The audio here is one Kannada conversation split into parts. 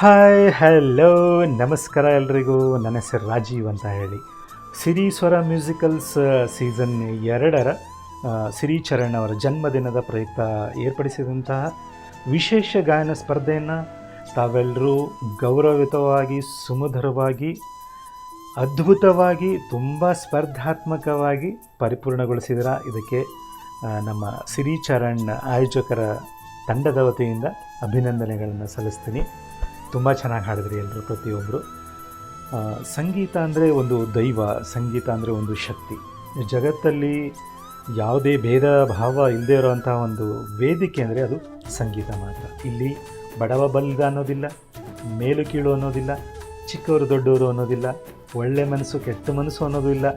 ಹಾಯ್ ಹಲೋ ನಮಸ್ಕಾರ ಎಲ್ರಿಗೂ. ನನ್ನ ಹೆಸರು ರಾಜೀವ್ ಅಂತ ಹೇಳಿ ಸಿರಿ ಸ್ವರ ಮ್ಯೂಸಿಕಲ್ಸ್ ಸೀಸನ್ 2 ಸಿರಿಚರಣ್ ಅವರ ಜನ್ಮದಿನದ ಪ್ರಯುಕ್ತ ಏರ್ಪಡಿಸಿದಂತಹ ವಿಶೇಷ ಗಾಯನ ಸ್ಪರ್ಧೆಯನ್ನು ತಾವೆಲ್ಲರೂ ಗೌರವಯುತವಾಗಿ, ಸುಮಧುರವಾಗಿ, ಅದ್ಭುತವಾಗಿ, ತುಂಬ ಸ್ಪರ್ಧಾತ್ಮಕವಾಗಿ ಪರಿಪೂರ್ಣಗೊಳಿಸಿದಿರ. ಇದಕ್ಕೆ ನಮ್ಮ ಸಿರಿಚರಣ್ ಆಯೋಜಕರ ತಂಡದ ವತಿಯಿಂದ ಅಭಿನಂದನೆಗಳನ್ನು ಸಲ್ಲಿಸ್ತೀನಿ. ತುಂಬ ಚೆನ್ನಾಗಿ ಹಾಡಿದ್ರಿ ಎಲ್ಲರೂ, ಪ್ರತಿಯೊಬ್ಬರು. ಸಂಗೀತ ಅಂದರೆ ಒಂದು ದೈವ, ಸಂಗೀತ ಅಂದರೆ ಒಂದು ಶಕ್ತಿ. ಜಗತ್ತಲ್ಲಿ ಯಾವುದೇ ಭೇದ ಭಾವ ಇಲ್ಲದೆ ಇರೋವಂಥ ಒಂದು ವೇದಿಕೆ ಅಂದರೆ ಅದು ಸಂಗೀತ ಮಾತ್ರ. ಇಲ್ಲಿ ಬಡವ ಬಲ್ಲಿದ ಅನ್ನೋದಿಲ್ಲ, ಮೇಲು ಕೀಳು ಅನ್ನೋದಿಲ್ಲ, ಚಿಕ್ಕವರು ದೊಡ್ಡವರು ಅನ್ನೋದಿಲ್ಲ, ಒಳ್ಳೆ ಮನಸ್ಸು ಕೆಟ್ಟ ಮನಸ್ಸು ಅನ್ನೋದು ಇಲ್ಲ,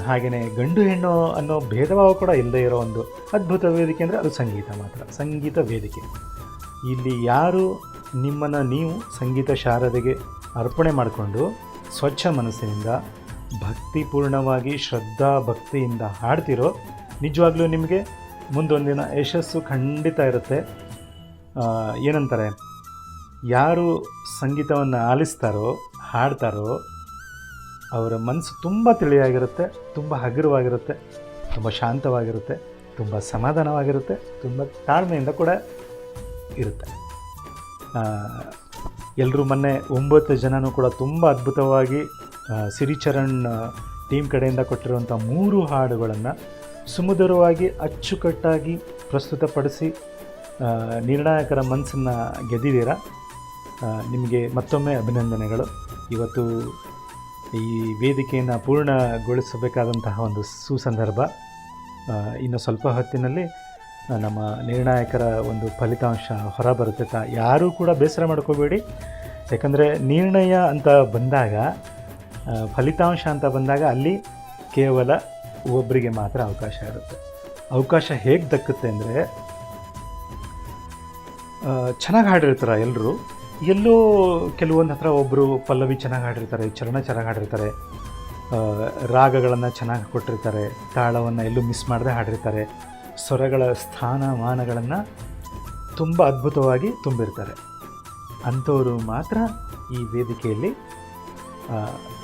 ಹಾಗೆಯೇ ಗಂಡು ಹೆಣ್ಣು ಅನ್ನೋ ಭೇದ ಭಾವ ಕೂಡ ಇಲ್ಲದೆ ಇರೋ ಒಂದು ಅದ್ಭುತ ವೇದಿಕೆ ಅಂದರೆ ಅದು ಸಂಗೀತ ಮಾತ್ರ, ಸಂಗೀತ ವೇದಿಕೆ. ಇಲ್ಲಿ ಯಾರು ನಿಮ್ಮನ್ನು ನೀವು ಸಂಗೀತ ಶಾರದೆಗೆ ಅರ್ಪಣೆ ಮಾಡಿಕೊಂಡು ಸ್ವಚ್ಛ ಮನಸ್ಸಿನಿಂದ ಭಕ್ತಿಪೂರ್ಣವಾಗಿ ಶ್ರದ್ಧಾ ಭಕ್ತಿಯಿಂದ ಹಾಡ್ತಿರೋ, ನಿಜವಾಗ್ಲೂ ನಿಮಗೆ ಮುಂದೊಂದಿನ ಯಶಸ್ಸು ಖಂಡಿತ ಇರುತ್ತೆ. ಏನಂತಾರೆ, ಯಾರು ಸಂಗೀತವನ್ನು ಆಲಿಸ್ತಾರೋ, ಹಾಡ್ತಾರೋ, ಅವರ ಮನಸ್ಸು ತುಂಬ ತಿಳಿಯಾಗಿರುತ್ತೆ, ತುಂಬ ಹಗುರವಾಗಿರುತ್ತೆ, ತುಂಬ ಶಾಂತವಾಗಿರುತ್ತೆ, ತುಂಬ ಸಮಾಧಾನವಾಗಿರುತ್ತೆ, ತುಂಬ ತಾಳ್ಮೆಯಿಂದ ಕೂಡ ಇರುತ್ತೆ. ಎಲ್ಲರೂ ಮೊನ್ನೆ 9 ಜನನೂ ಕೂಡ ತುಂಬ ಅದ್ಭುತವಾಗಿ ಸಿರಿಚರಣ್ ಟೀಮ್ ಕಡೆಯಿಂದ ಕೊಟ್ಟಿರುವಂಥ 3 ಹಾಡುಗಳನ್ನು ಸುಮಧುರವಾಗಿ ಅಚ್ಚುಕಟ್ಟಾಗಿ ಪ್ರಸ್ತುತಪಡಿಸಿ ನಿರ್ಣಾಯಕರ ಮನಸ್ಸನ್ನು ಗೆದ್ದಿದ್ದೀರ. ನಿಮಗೆ ಮತ್ತೊಮ್ಮೆ ಅಭಿನಂದನೆಗಳು. ಇವತ್ತು ಈ ವೇದಿಕೆಯನ್ನು ಪೂರ್ಣಗೊಳಿಸಬೇಕಾದಂತಹ ಒಂದು ಸುಸಂದರ್ಭ. ಇನ್ನು ಸ್ವಲ್ಪ ಹೊತ್ತಿನಲ್ಲಿ ನಮ್ಮ ನಿರ್ಣಾಯಕರ ಒಂದು ಫಲಿತಾಂಶ ಹೊರಬರುತ್ತೆ. ಯಾರೂ ಕೂಡ ಬೇಸರ ಮಾಡ್ಕೋಬೇಡಿ. ಯಾಕಂದರೆ ನಿರ್ಣಯ ಅಂತ ಬಂದಾಗ, ಫಲಿತಾಂಶ ಅಂತ ಬಂದಾಗ ಅಲ್ಲಿ ಕೇವಲ ಒಬ್ಬರಿಗೆ ಮಾತ್ರ ಅವಕಾಶ ಇರುತ್ತೆ. ಅವಕಾಶ ಹೇಗೆ ದಕ್ಕುತ್ತೆ ಅಂದರೆ, ಚೆನ್ನಾಗಿ ಹಾಡಿರ್ತಾರೆ ಎಲ್ಲರೂ. ಎಲ್ಲೋ ಕೆಲವೊಂದು ಹತ್ರ ಒಬ್ಬರು ಪಲ್ಲವಿ ಚೆನ್ನಾಗಿ ಹಾಡಿರ್ತಾರೆ, ಚರಣ ಚೆನ್ನಾಗಿ ಹಾಡಿರ್ತಾರೆ, ರಾಗಗಳನ್ನು ಚೆನ್ನಾಗಿ ಕೊಟ್ಟಿರ್ತಾರೆ, ತಾಳವನ್ನು ಎಲ್ಲೂ ಮಿಸ್ ಮಾಡದೆ ಹಾಡಿರ್ತಾರೆ, ಸ್ವರಗಳ ಸ್ಥಾನಮಾನಗಳನ್ನು ತುಂಬ ಅದ್ಭುತವಾಗಿ ತುಂಬಿರ್ತಾರೆ. ಅಂಥವರು ಮಾತ್ರ ಈ ವೇದಿಕೆಯಲ್ಲಿ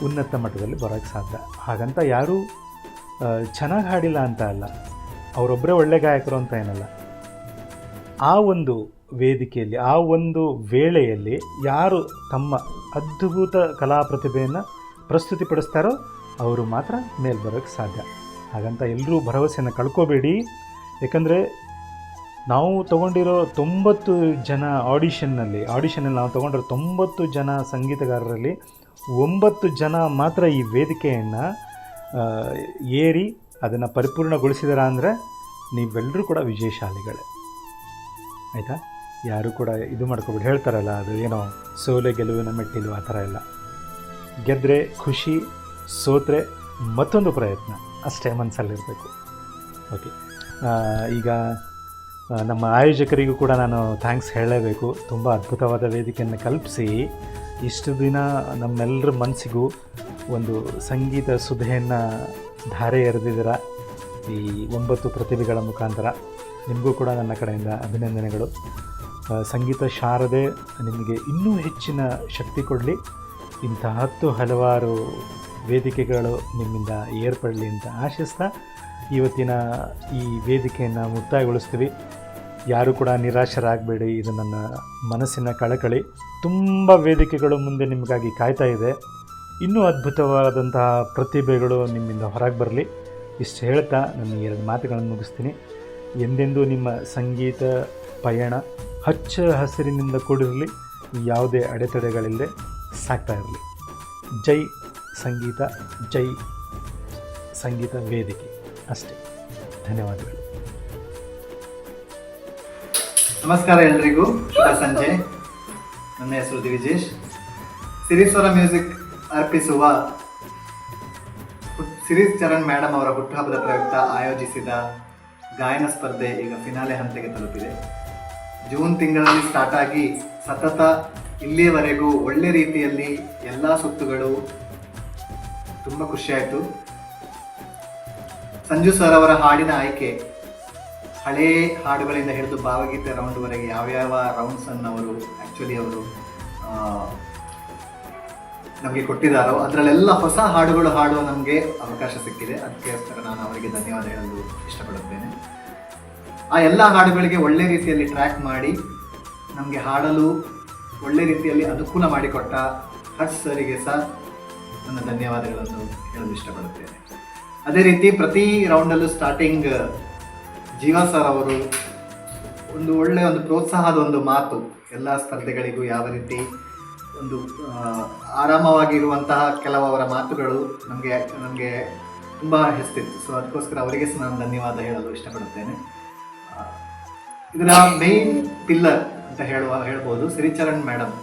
ಉನ್ನತ ಮಟ್ಟದಲ್ಲಿ ಬರೋಕ್ಕೆ ಸಾಧ್ಯ. ಹಾಗಂತ ಯಾರೂ ಚೆನ್ನಾಗಿ ಹಾಡಿಲ್ಲ ಅಂತ ಅಲ್ಲ, ಅವರೊಬ್ಬರೇ ಒಳ್ಳೆ ಗಾಯಕರು ಅಂತ ಏನಲ್ಲ. ಆ ಒಂದು ವೇದಿಕೆಯಲ್ಲಿ, ಆ ಒಂದು ವೇಳೆಯಲ್ಲಿ ಯಾರು ತಮ್ಮ ಅದ್ಭುತ ಕಲಾ ಪ್ರತಿಭೆಯನ್ನು ಪ್ರಸ್ತುತಿಪಡಿಸ್ತಾರೋ ಅವರು ಮಾತ್ರ ಮೇಲೆ ಬರೋಕ್ಕೆ ಸಾಧ್ಯ. ಹಾಗಂತ ಎಲ್ಲರೂ ಭರವಸೆಯನ್ನು ಕಳ್ಕೋಬೇಡಿ. ಯಾಕಂದರೆ ನಾವು ತೊಗೊಂಡಿರೋ 90 ಜನ ಆಡಿಷನ್ನಲ್ಲಿ ನಾವು ತೊಗೊಂಡಿರೋ 90 ಜನ ಸಂಗೀತಗಾರರಲ್ಲಿ 9 ಜನ ಮಾತ್ರ ಈ ವೇದಿಕೆಯನ್ನು ಏರಿ ಅದನ್ನು ಪರಿಪೂರ್ಣಗೊಳಿಸಿದಾರ ಅಂದರೆ ನೀವೆಲ್ಲರೂ ಕೂಡ ವಿಜಯಶಾಲಿಗಳೇ, ಆಯಿತಾ? ಯಾರು ಕೂಡ ಇದು ಮಾಡ್ಕೊಬಿಟ್ಟು ಹೇಳ್ತಾರಲ್ಲ, ಅದು ಏನೋ ಸೋಲೆ ಗೆಲುವಿನ ಮೆಟ್ಟಿಲು, ಆ ಥರ ಎಲ್ಲ. ಗೆದ್ದರೆ ಖುಷಿ, ಸೋತ್ರೆ ಮತ್ತೊಂದು ಪ್ರಯತ್ನ, ಅಷ್ಟೇ ಮನಸ್ಸಲ್ಲಿರಬೇಕು. ಓಕೆ, ಈಗ ನಮ್ಮ ಆಯೋಜಕರಿಗೂ ಕೂಡ ನಾನು ಥ್ಯಾಂಕ್ಸ್ ಹೇಳಲೇಬೇಕು. ತುಂಬ ಅದ್ಭುತವಾದ ವೇದಿಕೆಯನ್ನು ಕಲ್ಪಿಸಿ ಇಷ್ಟು ದಿನ ನಮ್ಮೆಲ್ಲರ ಮನಸ್ಸಿಗೂ ಒಂದು ಸಂಗೀತ ಸುಧೆಯನ್ನು ಧಾರೆ ಎರೆದಿದ್ದೀರ ಈ 9 ಪ್ರತಿಭೆಗಳ ಮುಖಾಂತರ. ನಿಮಗೂ ಕೂಡ ನನ್ನ ಕಡೆಯಿಂದ ಅಭಿನಂದನೆಗಳು. ಸಂಗೀತ ಶಾರದೆ ನಿಮಗೆ ಇನ್ನೂ ಹೆಚ್ಚಿನ ಶಕ್ತಿ ಕೊಡಲಿ. ಇಂಥ 10 ಹಲವಾರು ವೇದಿಕೆಗಳು ನಿಮ್ಮಿಂದ ಏರ್ಪಡಲಿ ಅಂತ ಆಶಿಸ್ತಾ ಇವತ್ತಿನ ಈ ವೇದಿಕೆಯನ್ನು ಮುಕ್ತಾಯಗೊಳಿಸ್ತೀವಿ. ಯಾರೂ ಕೂಡ ನಿರಾಶರಾಗಬೇಡಿ. ಇದು ನನ್ನ ಮನಸ್ಸಿನ ಕಳಕಳಿ. ತುಂಬ ವೇದಿಕೆಗಳು ಮುಂದೆ ನಿಮಗಾಗಿ ಕಾಯ್ತಾ ಇದೆ. ಇನ್ನೂ ಅದ್ಭುತವಾದಂತಹ ಪ್ರತಿಭೆಗಳು ನಿಮ್ಮಿಂದ ಹೊರಗೆ ಬರಲಿ. ಇಷ್ಟು ಹೇಳ್ತಾ ನನ್ನ 2 ಮಾತುಗಳನ್ನು ಮುಗಿಸ್ತೀನಿ. ಎಂದೆಂದೂ ನಿಮ್ಮ ಸಂಗೀತ ಪಯಣ ಹಚ್ಚ ಹಸಿರಿನಿಂದ ಕೂಡಿರಲಿ, ಯಾವುದೇ ಅಡೆತಡೆಗಳಿಲ್ಲದೆ ಸಾಗ್ತಾ ಇರಲಿ. ಜೈ ಸಂಗೀತ, ಜೈ ಸಂಗೀತ ವೇದಿಕೆ, ಅಷ್ಟೇ. ಧನ್ಯವಾದಗಳು. ನಮಸ್ಕಾರ ಎಲ್ರಿಗೂ, ಶುಭ ಸಂಜೆ. ನನ್ನ ಹೆಸರು ದಿವಿಜೇಶ್. ಸಿರಿಸ್ವರ ಮ್ಯೂಸಿಕ್ ಅರ್ಪಿಸುವ ಸಿರಿಚರಣ್ ಮೇಡಮ್ ಅವರ ಹುಟ್ಟುಹಬ್ಬದ ಪ್ರಯುಕ್ತ ಆಯೋಜಿಸಿದ ಗಾಯನ ಸ್ಪರ್ಧೆ ಈಗ ಫಿನಾಲೆ ಹಂತಕ್ಕೆ ತಲುಪಿದೆ. ಜೂನ್ ತಿಂಗಳಲ್ಲಿ ಸ್ಟಾರ್ಟ್ ಆಗಿ ಸತತ ಇಲ್ಲಿಯವರೆಗೂ ಒಳ್ಳೆ ರೀತಿಯಲ್ಲಿ ಎಲ್ಲ ಸುತ್ತುಗಳು ತುಂಬ ಖುಷಿಯಾಯಿತು. ಸಂಜು ಸರ್ ಅವರ ಹಾಡಿನ ಆಯ್ಕೆ ಹಳೇ ಹಾಡುಗಳಿಂದ ಹಿಡಿದು ಭಾವಗೀತೆ ರೌಂಡ್ವರೆಗೆ ಯಾವ್ಯಾವ ರೌಂಡ್ಸನ್ನು ಅವರು ನಮಗೆ ಕೊಟ್ಟಿದ್ದಾರೋ ಅದರಲ್ಲೆಲ್ಲ ಹೊಸ ಹಾಡುಗಳು ಹಾಡುವ ನಮಗೆ ಅವಕಾಶ ಸಿಕ್ಕಿದೆ. ಅದಕ್ಕೋಸ್ಕರ ನಾನು ಅವರಿಗೆ ಧನ್ಯವಾದ ಹೇಳಲು ಇಷ್ಟಪಡುತ್ತೇನೆ. ಆ ಎಲ್ಲ ಹಾಡುಗಳಿಗೆ ಒಳ್ಳೆ ರೀತಿಯಲ್ಲಿ ಟ್ರ್ಯಾಕ್ ಮಾಡಿ ನಮಗೆ ಹಾಡಲು ಒಳ್ಳೆ ರೀತಿಯಲ್ಲಿ ಅನುಕೂಲ ಮಾಡಿಕೊಟ್ಟ ಹರ್ಷ್ ಸರಿಗೆ ಸಹ ನನ್ನ ಧನ್ಯವಾದಗಳನ್ನು ಹೇಳಲು ಇಷ್ಟಪಡುತ್ತೇನೆ. ಅದೇ ರೀತಿ ಪ್ರತಿ ರೌಂಡಲ್ಲೂ ಸ್ಟಾರ್ಟಿಂಗ್ ಜೀವಾ ಸರ್ ಅವರು ಒಂದು ಒಳ್ಳೆಯ ಒಂದು ಪ್ರೋತ್ಸಾಹದ ಒಂದು ಮಾತು, ಎಲ್ಲ ಸ್ಪರ್ಧೆಗಳಿಗೂ ಯಾವ ರೀತಿ ಒಂದು ಆರಾಮವಾಗಿರುವಂತಹ ಕೆಲವರ ಮಾತುಗಳು ನಮಗೆ ತುಂಬ ಹೆಸ್ತಿತ್ತು. ಸೊ ಅದಕ್ಕೋಸ್ಕರ ಅವರಿಗೆ ಸಹ ನಾನು ಧನ್ಯವಾದ ಹೇಳಲು ಇಷ್ಟಪಡುತ್ತೇನೆ. ಇದರ ಮೇನ್ ಪಿಲ್ಲರ್ ಅಂತ ಹೇಳ್ಬೋದು ಸಿರಿಚರಣ್ ಮೇಡಮ್.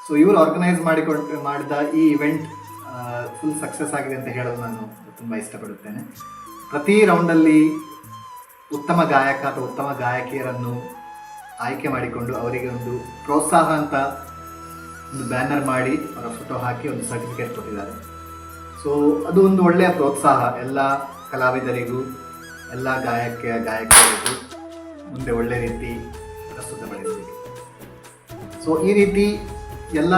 ಸೊ ಇವರು ಆರ್ಗನೈಸ್ ಮಾಡಿದ ಈ ಇವೆಂಟ್ ಫುಲ್ ಸಕ್ಸಸ್ ಆಗಿದೆ ಅಂತ ಹೇಳಲು ನಾನು ತುಂಬ ಇಷ್ಟಪಡುತ್ತೇನೆ. ಪ್ರತಿ ರೌಂಡಲ್ಲಿ ಉತ್ತಮ ಗಾಯಕ ಅಥವಾ ಉತ್ತಮ ಗಾಯಕಿಯರನ್ನು ಆಯ್ಕೆ ಮಾಡಿಕೊಂಡು ಅವರಿಗೆ ಒಂದು ಪ್ರೋತ್ಸಾಹ ಅಂತ ಒಂದು ಬ್ಯಾನರ್ ಮಾಡಿ ಅವರ ಫೋಟೋ ಹಾಕಿ ಒಂದು ಸರ್ಟಿಫಿಕೇಟ್ ಕೊಟ್ಟಿದ್ದಾರೆ. ಸೊ ಅದು ಒಂದು ಒಳ್ಳೆಯ ಪ್ರೋತ್ಸಾಹ ಎಲ್ಲ ಕಲಾವಿದರಿಗೂ ಎಲ್ಲ ಗಾಯಕರಿಗೂ ಮುಂದೆ ಒಳ್ಳೆ ರೀತಿ ಪ್ರಸ್ತುತಪಡಿಸಬೇಕು. ಸೊ ಈ ರೀತಿ ಎಲ್ಲ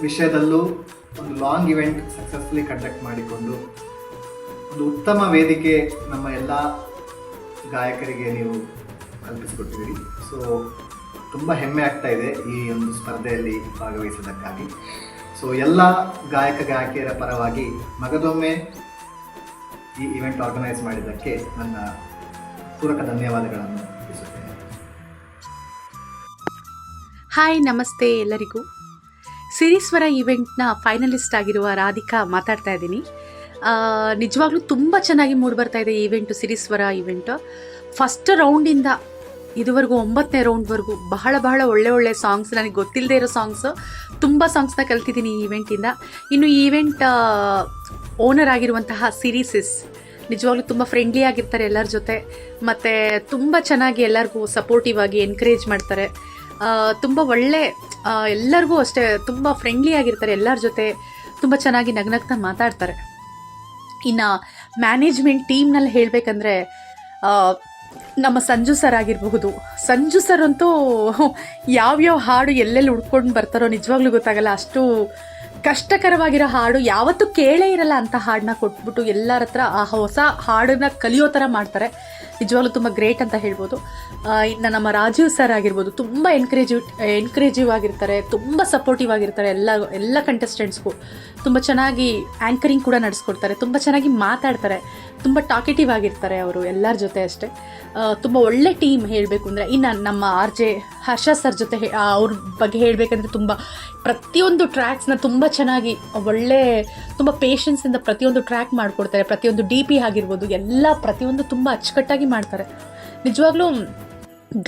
ವಿಷಯದಲ್ಲೂ ಒಂದು ಲಾಂಗ್ ಇವೆಂಟ್ ಸಕ್ಸಸ್ಫುಲಿ ಕಂಡಕ್ಟ್ ಮಾಡಿಕೊಂಡು ಒಂದು ಉತ್ತಮ ವೇದಿಕೆ ನಮ್ಮ ಎಲ್ಲ ಗಾಯಕರಿಗೆ ನೀವು ಕಲ್ಪಿಸಿಕೊಟ್ಟಿದ್ದೀರಿ. ಸೊ ತುಂಬ ಹೆಮ್ಮೆ ಆಗ್ತಾ ಇದೆ ಈ ಒಂದು ಸ್ಪರ್ಧೆಯಲ್ಲಿ ಭಾಗವಹಿಸೋದಕ್ಕಾಗಿ. ಸೊ ಎಲ್ಲ ಗಾಯಕಿಯರ ಪರವಾಗಿ ಮಗದೊಮ್ಮೆ ಈ ಇವೆಂಟ್ ಆರ್ಗನೈಸ್ ಮಾಡಿದ್ದಕ್ಕೆ ನನ್ನ ಪೂರಕ ಧನ್ಯವಾದಗಳನ್ನು ತಿಳಿಸುತ್ತೇನೆ. ಹಾಯ್, ನಮಸ್ತೆ ಎಲ್ಲರಿಗೂ. ಸಿರಿಸ್ವರ ಈವೆಂಟ್ನ ಫೈನಲಿಸ್ಟ್ ಆಗಿರುವ ರಾಧಿಕಾ ಮಾತಾಡ್ತಾ ಇದ್ದೀನಿ. ನಿಜವಾಗ್ಲೂ ತುಂಬ ಚೆನ್ನಾಗಿ ಮೂಡಿಬರ್ತಾ ಇದೆ ಈವೆಂಟು, ಸಿರಿಸ್ವರ ಈವೆಂಟು. ಫಸ್ಟ್ ರೌಂಡಿಂದ ಇದುವರೆಗೂ 9ನೇ ರೌಂಡ್ವರೆಗೂ ಬಹಳ ಒಳ್ಳೆ ಸಾಂಗ್ಸ್, ನನಗೆ ಗೊತ್ತಿಲ್ಲದೆ ಇರೋ ತುಂಬ ಸಾಂಗ್ಸ್ನ ಕಲ್ತಿದ್ದೀನಿ ಈ ಈವೆಂಟಿಂದ. ಇನ್ನು ಈ ಈವೆಂಟ್ ಓನರ್ ಆಗಿರುವಂತಹ ಸಿರಿಸಿಸ್ ನಿಜವಾಗ್ಲೂ ತುಂಬ ಫ್ರೆಂಡ್ಲಿ ಆಗಿರ್ತಾರೆ ಎಲ್ಲರ ಜೊತೆ, ಮತ್ತು ತುಂಬ ಚೆನ್ನಾಗಿ ಎಲ್ಲರಿಗೂ ಸಪೋರ್ಟಿವ್ ಆಗಿ ಎನ್ಕರೇಜ್ ಮಾಡ್ತಾರೆ. ತುಂಬ ಒಳ್ಳೆ ಎಲ್ಲರಿಗೂ ಅಷ್ಟೇ ತುಂಬ ಫ್ರೆಂಡ್ಲಿ ಆಗಿರ್ತಾರೆ ಎಲ್ಲರ ಜೊತೆ, ತುಂಬ ಚೆನ್ನಾಗಿ ನಗ್ನಗ್ತಾ ಮಾತಾಡ್ತಾರೆ. ಇನ್ನು ಮ್ಯಾನೇಜ್ಮೆಂಟ್ ಟೀಮ್ನಲ್ಲಿ ಹೇಳಬೇಕಂದ್ರೆ ನಮ್ಮ ಸಂಜು ಸರ್ ಆಗಿರಬಹುದು. ಸಂಜು ಸರ್ ಅಂತೂ ಯಾವ್ಯಾವ ಹಾಡು ಎಲ್ಲೆಲ್ಲಿ ಹುಡ್ಕೊಂಡು ಬರ್ತಾರೋ ನಿಜವಾಗ್ಲೂ ಗೊತ್ತಾಗಲ್ಲ. ಅಷ್ಟು ಕಷ್ಟಕರವಾಗಿರೋ ಹಾಡು ಯಾವತ್ತೂ ಕೇಳೇ ಇರಲ್ಲ ಅಂತ ಹಾಡನ್ನ ಕೊಟ್ಬಿಟ್ಟು ಎಲ್ಲರ ಹತ್ರ ಆ ಹೊಸ ಹಾಡನ್ನ ಕಲಿಯೋ ಥರ ಮಾಡ್ತಾರೆ. ನಿಜವಾಗ್ಲೂ ತುಂಬ ಗ್ರೇಟ್ ಅಂತ ಹೇಳ್ಬೋದು. ಇನ್ನು ನಮ್ಮ ರಾಜೀವ್ ಸರ್ ಆಗಿರ್ಬೋದು, ತುಂಬ ಎನ್ಕರೇಜಿವ್ ಆಗಿರ್ತಾರೆ, ತುಂಬ ಸಪೋರ್ಟಿವ್ ಆಗಿರ್ತಾರೆ ಎಲ್ಲ ಕಂಟೆಸ್ಟೆಂಟ್ಸ್ಗೂ. ತುಂಬ ಚೆನ್ನಾಗಿ ಆ್ಯಂಕರಿಂಗ್ ಕೂಡ ನಡೆಸ್ಕೊಡ್ತಾರೆ, ತುಂಬ ಚೆನ್ನಾಗಿ ಮಾತಾಡ್ತಾರೆ, ತುಂಬ ಟಾಕೆಟಿವ್ ಆಗಿರ್ತಾರೆ ಅವರು ಎಲ್ಲರ ಜೊತೆ ಅಷ್ಟೇ. ತುಂಬ ಒಳ್ಳೆ ಟೀಮ್ ಹೇಳಬೇಕು ಅಂದರೆ. ಇನ್ನು ನಮ್ಮ RJ ಹರ್ಷ ಸರ್ ಜೊತೆ ಅವ್ರ ಬಗ್ಗೆ ಹೇಳಬೇಕಂದ್ರೆ ತುಂಬ ಪ್ರತಿಯೊಂದು ಟ್ರ್ಯಾಕ್ಸ್ನ ತುಂಬ ಚೆನ್ನಾಗಿ ತುಂಬ ಪೇಷನ್ಸಿಂದ ಪ್ರತಿಯೊಂದು ಟ್ರ್ಯಾಕ್ ಮಾಡಿಕೊಡ್ತಾರೆ. ಪ್ರತಿಯೊಂದು DP ಆಗಿರ್ಬೋದು ಎಲ್ಲ ಪ್ರತಿಯೊಂದು ತುಂಬ ಅಚ್ಚುಕಟ್ಟಾಗಿ ಮಾಡ್ತಾರೆ. ನಿಜವಾಗ್ಲೂ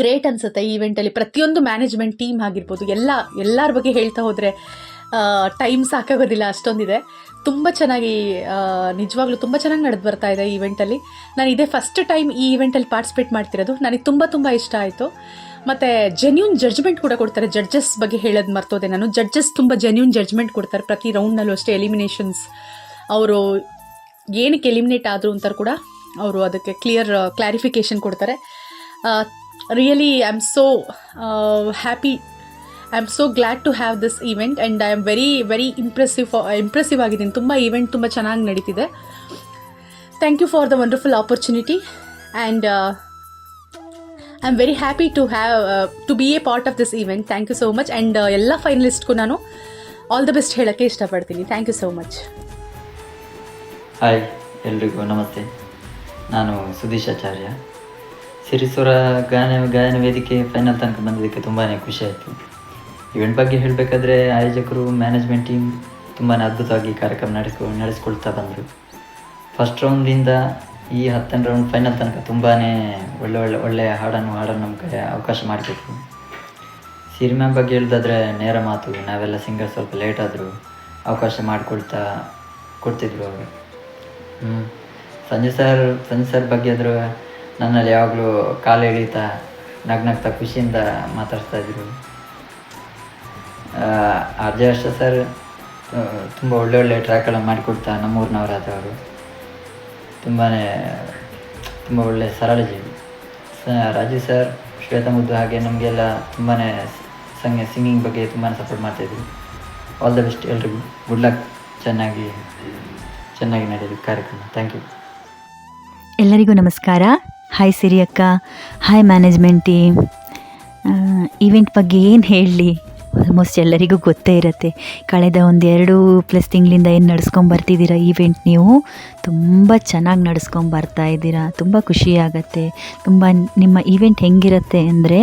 ಗ್ರೇಟ್ ಅನಿಸುತ್ತೆ ಈ ಈವೆಂಟಲ್ಲಿ. ಪ್ರತಿಯೊಂದು ಮ್ಯಾನೇಜ್ಮೆಂಟ್ ಟೀಮ್ ಆಗಿರ್ಬೋದು ಎಲ್ಲರ ಬಗ್ಗೆ ಹೇಳ್ತಾ ಹೋದರೆ ಟೈಮ್ ಸಾಕಾಗೋದಿಲ್ಲ, ಅಷ್ಟೊಂದಿದೆ. ತುಂಬ ಚೆನ್ನಾಗಿ ನಿಜವಾಗ್ಲೂ ತುಂಬ ಚೆನ್ನಾಗಿ ನಡೆದು ಬರ್ತಾ ಇದೆ ಈ ಈವೆಂಟಲ್ಲಿ. ನಾನು ಇದೇ ಫಸ್ಟ್ ಟೈಮ್ ಈ ಈವೆಂಟಲ್ಲಿ ಪಾರ್ಟಿಸಿಪೇಟ್ ಮಾಡ್ತಿರೋದು. ನನಗೆ ತುಂಬ ಇಷ್ಟ ಆಯಿತು. ಮತ್ತು ಜೆನ್ಯೂನ್ ಜಡ್ಜ್ಮೆಂಟ್ ಕೂಡ ಕೊಡ್ತಾರೆ. ಜಡ್ಜಸ್ ಬಗ್ಗೆ ಹೇಳೋದು ಮರ್ತೋದೆ ನಾನು. ಜಡ್ಜಸ್ ತುಂಬ ಜೆನ್ಯೂನ್ ಜಡ್ಜ್ಮೆಂಟ್ ಕೊಡ್ತಾರೆ ಪ್ರತಿ ರೌಂಡ್ನಲ್ಲೂ ಅಷ್ಟೇ. ಎಲಿಮಿನೇಷನ್ಸ್ ಅವರು ಏನಕ್ಕೆ ಎಲಿಮಿನೇಟ್ ಆದರು ಅಂತಾರೆ ಕೂಡ ಅವರು ಅದಕ್ಕೆ ಕ್ಲಾರಿಫಿಕೇಷನ್ ಕೊಡ್ತಾರೆ. Really I am so happy, I am so glad to have this event and I am very impressive ಆಗಿದ್ದೀನಿ. ತುಂಬ ಈವೆಂಟ್ ತುಂಬ ಚೆನ್ನಾಗಿ ನಡೀತಿದೆ. Thank you for the wonderful opportunity and I am very happy to be a part of this event. Thank you so much. And ಎಲ್ಲ ಫೈನಲಿಸ್ಟ್ಗೂ ನಾನು ಆಲ್ ದ ಬೆಸ್ಟ್ ಹೇಳೋಕ್ಕೆ ಇಷ್ಟಪಡ್ತೀನಿ. Thank you so much. Hi, ಎಲ್ರಿಗೂ ನಮಸ್ತೆ. ನಾನು ಸುದೀಶ್ ಆಚಾರ್ಯ. ಸಿರಿಸ್ವರ ಗಾಯನ ವೇದಿಕೆ ಫೈನಲ್ ತನಕ ಬಂದಿದ್ದಕ್ಕೆ ತುಂಬಾ ಖುಷಿ ಆಯಿತು. ಇವೆಂಟ್ ಬಗ್ಗೆ ಹೇಳಬೇಕಾದ್ರೆ ಆಯೋಜಕರು, ಮ್ಯಾನೇಜ್ಮೆಂಟ್ ಟೀಮ್ ತುಂಬಾ ಅದ್ಭುತವಾಗಿ ಕಾರ್ಯಕ್ರಮ ನಡೆಸ್ಕೊಳ್ತಾ ಬಂದರು. ಫಸ್ಟ್ ರೌಂಡಿಂದ ಈ 10ನೇ ರೌಂಡ್ ಫೈನಲ್ ತನಕ ತುಂಬಾ ಒಳ್ಳೆಯ ಹಾಡನ್ನು ನಮಗೆ ಅವಕಾಶ ಮಾಡಿಕೊಟ್ರು. ಸಿನಿಮಾ ಬಗ್ಗೆ ಹೇಳೋದಾದ್ರೆ ನೇರ ಮಾತು, ನಾವೆಲ್ಲ ಸಿಂಗರ್ ಸ್ವಲ್ಪ ಲೇಟ್ ಆದರೂ ಅವಕಾಶ ಕೊಡ್ತಿದ್ರು ಅವರು. ಸಂಜು ಸರ್ ಬಗ್ಗೆ ಆದರೂ ನನ್ನಲ್ಲಿ ಯಾವಾಗಲೂ ಕಾಲು ಎಳೀತಾ ನಗ್ನಗ್ತಾ ಖುಷಿಯಿಂದ ಮಾತಾಡ್ತಾ ಇದ್ರು. RJ ಹರ್ಷ ಸರ್ ತುಂಬ ಒಳ್ಳೆ ಟ್ರ್ಯಾಕ್ಗಳನ್ನು ಮಾಡಿಕೊಡ್ತಾ ನಮ್ಮೂರಿನವರಾದವರು. ತುಂಬ ಒಳ್ಳೆ ಸರಳ ಜೀವಿ. ರಾಜೀವ್ ಸರ್, ಶ್ವೇತಾ ಮುದ್ದು ಹಾಗೆ ನಮಗೆಲ್ಲ ತುಂಬಾ ಸಿಂಗಿಂಗ್ ಬಗ್ಗೆ ತುಂಬಾ ಸಪೋರ್ಟ್ ಮಾಡ್ತಾಯಿದ್ರು. ಆಲ್ ದ ಬೆಸ್ಟ್ ಎಲ್ರಿಗೂ, ಗುಡ್ ಲಕ್. ಚೆನ್ನಾಗಿ ನಡೆಯಲಿ ಕಾರ್ಯಕ್ರಮ. Thank you. ಎಲ್ಲರಿಗೂ ನಮಸ್ಕಾರ. ಹಾಯ್ ಸಿರಿ ಅಕ್ಕ, ಹಾಯ್ ಮ್ಯಾನೇಜ್ಮೆಂಟ್ ಟೀಮ್. ಈವೆಂಟ್ ಬಗ್ಗೆ ಏನು ಹೇಳಲಿ, ಆಲ್ಮೋಸ್ಟ್ ಎಲ್ಲರಿಗೂ ಗೊತ್ತೇ ಇರುತ್ತೆ. ಕಳೆದ 1-2+ ತಿಂಗಳಿಂದ ಏನು ನಡೆಸ್ಕೊಂಬರ್ತಿದ್ದೀರಾ ಈವೆಂಟ್, ನೀವು ತುಂಬ ಚೆನ್ನಾಗಿ ನಡೆಸ್ಕೊಂಬರ್ತಾ ಇದ್ದೀರಾ. ತುಂಬ ಖುಷಿಯಾಗತ್ತೆ. ತುಂಬ ನಿಮ್ಮ ಈವೆಂಟ್ ಹೆಂಗಿರುತ್ತೆ ಅಂದರೆ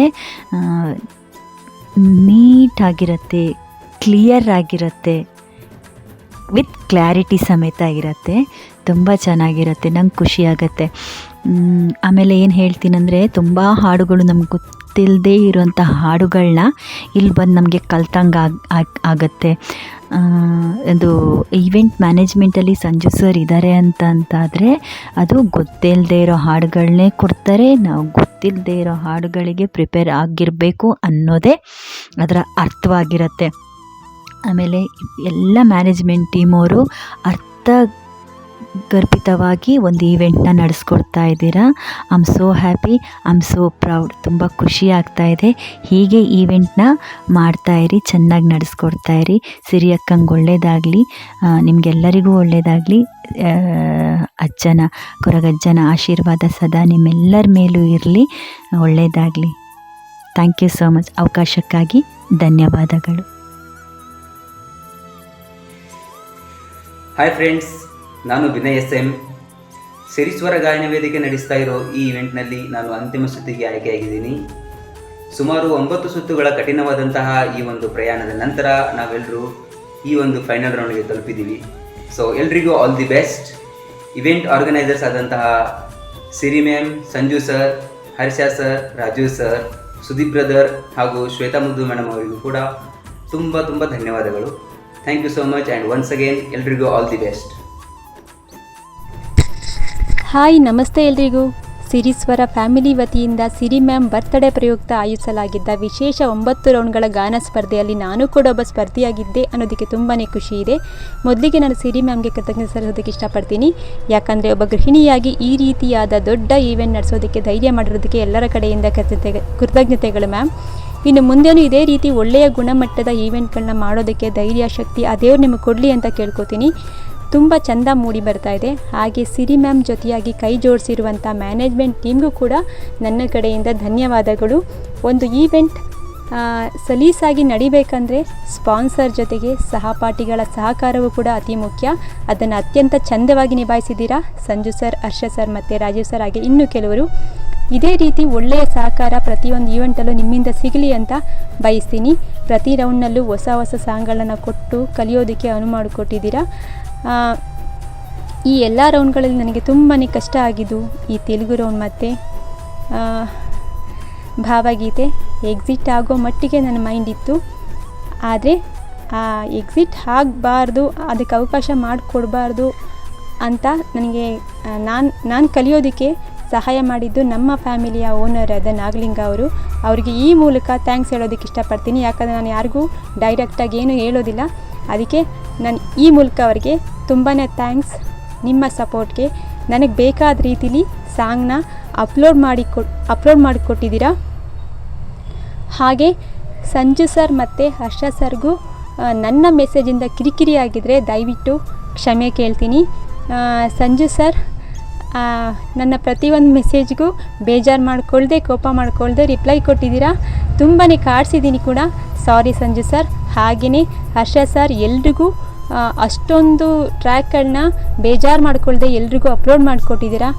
ನೀಟಾಗಿರುತ್ತೆ, ಕ್ಲಿಯರ್ ಆಗಿರುತ್ತೆ, ವಿತ್ ಕ್ಲಾರಿಟಿ ಸಮೇತ ಇರುತ್ತೆ. ತುಂಬ ಚೆನ್ನಾಗಿರುತ್ತೆ, ನಂಗೆ ಖುಷಿಯಾಗತ್ತೆ. ಆಮೇಲೆ ಏನು ಹೇಳ್ತೀನಂದರೆ, ತುಂಬ ಹಾಡುಗಳು ನಮ್ಗೆ ಗೊತ್ತಿಲ್ಲದೇ ಇರೋಂಥ ಹಾಡುಗಳನ್ನ ಇಲ್ಲಿ ಬಂದು ನಮಗೆ ಕಲ್ತಂಗೆ ಆಗುತ್ತೆ. ಅದು ಈವೆಂಟ್ ಮ್ಯಾನೇಜ್ಮೆಂಟಲ್ಲಿ ಸಂಜು ಸರ್ ಇದ್ದಾರೆ ಅಂತಾದರೆ ಅದು ಗೊತ್ತಿಲ್ಲದೆ ಇರೋ ಹಾಡುಗಳನ್ನೇ ಕೊಡ್ತಾರೆ. ನಾವು ಗೊತ್ತಿಲ್ಲದೆ ಇರೋ ಹಾಡುಗಳಿಗೆ ಪ್ರಿಪೇರ್ ಆಗಿರಬೇಕು ಅನ್ನೋದೇ ಅದರ ಅರ್ಥವಾಗಿರುತ್ತೆ. ಆಮೇಲೆ ಎಲ್ಲ ಮ್ಯಾನೇಜ್ಮೆಂಟ್ ಟೀಮವರು ಅರ್ಥಗರ್ಭಿತವಾಗಿ ಒಂದು ಈವೆಂಟ್ನ ನಡೆಸ್ಕೊಡ್ತಾ ಇದ್ದೀರಾ. I am so happy, I am so proud. ತುಂಬ ಖುಷಿ ಆಗ್ತಾಯಿದೆ. ಹೀಗೆ ಈವೆಂಟ್ನ ಮಾಡ್ತಾಯಿರಿ, ಚೆನ್ನಾಗಿ ನಡೆಸ್ಕೊಡ್ತಾಯಿರಿ. ಸಿರಿ ಅಕ್ಕಂಗೆ ಒಳ್ಳೆಯದಾಗಲಿ, ನಿಮಗೆಲ್ಲರಿಗೂ ಒಳ್ಳೆಯದಾಗಲಿ. ಅಜ್ಜನ ಕೊರಗಜ್ಜನ ಆಶೀರ್ವಾದ ಸದಾ ನಿಮ್ಮೆಲ್ಲರ ಮೇಲೂ ಇರಲಿ, ಒಳ್ಳೆಯದಾಗಲಿ. Thank you so much. ಅವಕಾಶಕ್ಕಾಗಿ ಧನ್ಯವಾದಗಳು. ಹಾಯ್ ಫ್ರೆಂಡ್ಸ್, ನಾನು ವಿನಯ್ SM. ಸಿರಿಸ್ವರ ಗಾಯನ ವೇದಿಕೆ ನಡೆಸ್ತಾ ಇರೋ ಈ ಇವೆಂಟ್ನಲ್ಲಿ ನಾನು ಅಂತಿಮ ಸುತ್ತಿಗೆ ಆಯ್ಕೆಯಾಗಿದ್ದೀನಿ. ಸುಮಾರು 9 ಸುತ್ತುಗಳ ಕಠಿಣವಾದಂತಹ ಈ ಒಂದು ಪ್ರಯಾಣದ ನಂತರ ನಾವೆಲ್ಲರೂ ಈ ಒಂದು ಫೈನಲ್ ರೌಂಡ್ಗೆ ತಲುಪಿದ್ದೀವಿ. ಸೊ ಎಲ್ರಿಗೂ all the best. Event organisers ಆದಂತಹ Siri ma'am, Sanju sir, Harsha sir, Raju sir, Sudeep brother ಹಾಗೂ ಶ್ವೇತಾ ಮುದ್ದು ಮೇಡಮ್ ಅವರಿಗೂ ಕೂಡ ತುಂಬ ಧನ್ಯವಾದಗಳು. Thank you so much and once again ಎಲ್ರಿಗೂ ಆಲ್ ದಿ ಬೆಸ್ಟ್. ಹಾಯ್, ನಮಸ್ತೆ ಎಲ್ರಿಗೂ. ಸಿರಿಸ್ವರ ಫ್ಯಾಮಿಲಿ ವತಿಯಿಂದ ಸಿರಿ ಮ್ಯಾಮ್ ಬರ್ತ್ಡೇ ಪ್ರಯುಕ್ತ ಆಯೋಜಿಸಲಾಗಿದ್ದ ವಿಶೇಷ 9 ರೌಂಡ್ಗಳ ಗಾನ ಸ್ಪರ್ಧೆಯಲ್ಲಿ ನಾನು ಕೂಡ ಒಬ್ಬ ಸ್ಪರ್ಧಿಯಾಗಿದ್ದೆ ಅನ್ನೋದಕ್ಕೆ ತುಂಬಾ ಖುಷಿ ಇದೆ. ಮೊದಲಿಗೆ ನಾನು ಸಿರಿ ಮ್ಯಾಮ್ಗೆ ಕೃತಜ್ಞತೆ ಸಲ್ಲಿಸೋದಕ್ಕೆ ಇಷ್ಟಪಡ್ತೀನಿ. ಯಾಕಂದರೆ ಒಬ್ಬ ಗೃಹಿಣಿಯಾಗಿ ಈ ರೀತಿಯಾದ ದೊಡ್ಡ ಈವೆಂಟ್ ನಡೆಸೋದಕ್ಕೆ ಧೈರ್ಯ ಮಾಡಿರೋದಕ್ಕೆ ಎಲ್ಲರ ಕಡೆಯಿಂದ ಕೃತಜ್ಞತೆಗಳು ಮ್ಯಾಮ್. ಇನ್ನು ಮುಂದೆನೂ ಇದೇ ರೀತಿ ಒಳ್ಳೆಯ ಗುಣಮಟ್ಟದ ಈವೆಂಟ್ಗಳನ್ನ ಮಾಡೋದಕ್ಕೆ ಧೈರ್ಯ, ಶಕ್ತಿ ಆ ದೇವ್ರು ನಿಮಗೆ ಕೊಡಲಿ ಅಂತ ಕೇಳ್ಕೊತೀನಿ. ತುಂಬ ಚೆಂದ ಮೂಡಿ ಬರ್ತಾ ಇದೆ. ಹಾಗೆ ಸಿರಿ ಮ್ಯಾಮ್ ಜೊತೆಯಾಗಿ ಕೈ ಜೋಡಿಸಿರುವಂಥ ಮ್ಯಾನೇಜ್ಮೆಂಟ್ ಟೀಮ್ಗೂ ಕೂಡ ನನ್ನ ಕಡೆಯಿಂದ ಧನ್ಯವಾದಗಳು. ಒಂದು ಈವೆಂಟ್ ಸಲೀಸಾಗಿ ನಡಿಬೇಕಂದ್ರೆ ಸ್ಪಾನ್ಸರ್ ಜೊತೆಗೆ ಸಹಪಾಠಿಗಳ ಸಹಕಾರವೂ ಕೂಡ ಅತಿ ಮುಖ್ಯ. ಅದನ್ನು ಅತ್ಯಂತ ಚೆಂದವಾಗಿ ನಿಭಾಯಿಸಿದ್ದೀರಾ ಸಂಜು ಸರ್, ಹರ್ಷ ಸರ್ ಮತ್ತು ರಾಜೀವ್ ಸರ್, ಹಾಗೆ ಇನ್ನೂ ಕೆಲವರು. ಇದೇ ರೀತಿ ಒಳ್ಳೆಯ ಸಹಕಾರ ಪ್ರತಿಯೊಂದು ಈವೆಂಟಲ್ಲೂ ನಿಮ್ಮಿಂದ ಸಿಗಲಿ ಅಂತ ಬಯಸ್ತೀನಿ. ಪ್ರತಿ ರೌಂಡ್ನಲ್ಲೂ ಹೊಸ ಸಾಂಗ್ಗಳನ್ನು ಕೊಟ್ಟು ಕಲಿಯೋದಕ್ಕೆ ಅನುವು ಮಾಡಿಕೊಟ್ಟಿದ್ದೀರಾ. ಈ ಎಲ್ಲ ರೌಂಡ್ಗಳಲ್ಲಿ ನನಗೆ ತುಂಬಾ ಕಷ್ಟ ಆಗಿದ್ದು ಈ ತೆಲುಗು ರೌಂಡ್ ಮತ್ತು ಭಾವಗೀತೆ. ಎಕ್ಸಿಟ್ ಆಗೋ ಮಟ್ಟಿಗೆ ನನ್ನ ಮೈಂಡ್ ಇತ್ತು. ಆದರೆ ಎಕ್ಸಿಟ್ ಆಗಬಾರ್ದು, ಅದಕ್ಕೆ ಅವಕಾಶ ಮಾಡಿಕೊಡ್ಬಾರ್ದು ಅಂತ ನನಗೆ ನಾನು ಕಲಿಯೋದಕ್ಕೆ ಸಹಾಯ ಮಾಡಿದ್ದು ನಮ್ಮ ಫ್ಯಾಮಿಲಿಯ ಓನರ್ ಆದ ನಾಗಲಿಂಗ ಅವರು. ಅವರಿಗೆ ಈ ಮೂಲಕ ಥ್ಯಾಂಕ್ಸ್ ಹೇಳೋದಕ್ಕೆ ಇಷ್ಟಪಡ್ತೀನಿ. ಯಾಕಂದರೆ ನಾನು ಯಾರಿಗೂ ಡೈರೆಕ್ಟಾಗಿ ಏನೂ ಹೇಳೋದಿಲ್ಲ. ಅದಕ್ಕೆ ನಾನು ಈ ಮೂಲಕ ಅವರಿಗೆ ತುಂಬಾ ಥ್ಯಾಂಕ್ಸ್. ನಿಮ್ಮ ಸಪೋರ್ಟ್ಗೆ ನನಗೆ ಬೇಕಾದ ರೀತಿಲಿ ಸಾಂಗ್ನ ಅಪ್ಲೋಡ್ ಮಾಡಿಕೊಟ್ಟಿದ್ದೀರಾ. ಹಾಗೆ ಸಂಜು ಸರ್ ಮತ್ತು ಹರ್ಷ ಸರ್ಗೂ ನನ್ನ ಮೆಸೇಜಿಂದ ಕಿರಿಕಿರಿ ಆಗಿದ್ದರೆ ದಯವಿಟ್ಟು ಕ್ಷಮೆ ಕೇಳ್ತೀನಿ. ಸಂಜು ಸರ್ ನನ್ನ ಪ್ರತಿಯೊಂದು ಮೆಸೇಜ್ಗೂ ಬೇಜಾರು ಮಾಡ್ಕೊಳ್ದೆ, ಕೋಪ ಮಾಡ್ಕೊಳ್ದೆ ರಿಪ್ಲೈ ಕೊಟ್ಟಿದ್ದೀರಾ. ತುಂಬಾ ಕಾಡಿಸಿದ್ದೀನಿ ಕೂಡ, ಸಾರಿ ಸಂಜು ಸರ್. ಹಾಗೆಯೇ ಹರ್ಷ ಸರ್ ಎಲ್ರಿಗೂ ಅಷ್ಟೊಂದು ಟ್ರ್ಯಾಕ್ಗಳನ್ನ ಬೇಜಾರು ಮಾಡ್ಕೊಳ್ದೆ ಎಲ್ರಿಗೂ ಅಪ್ಲೋಡ್ ಮಾಡಿಕೊಟ್ಟಿದ್ದೀರಾ.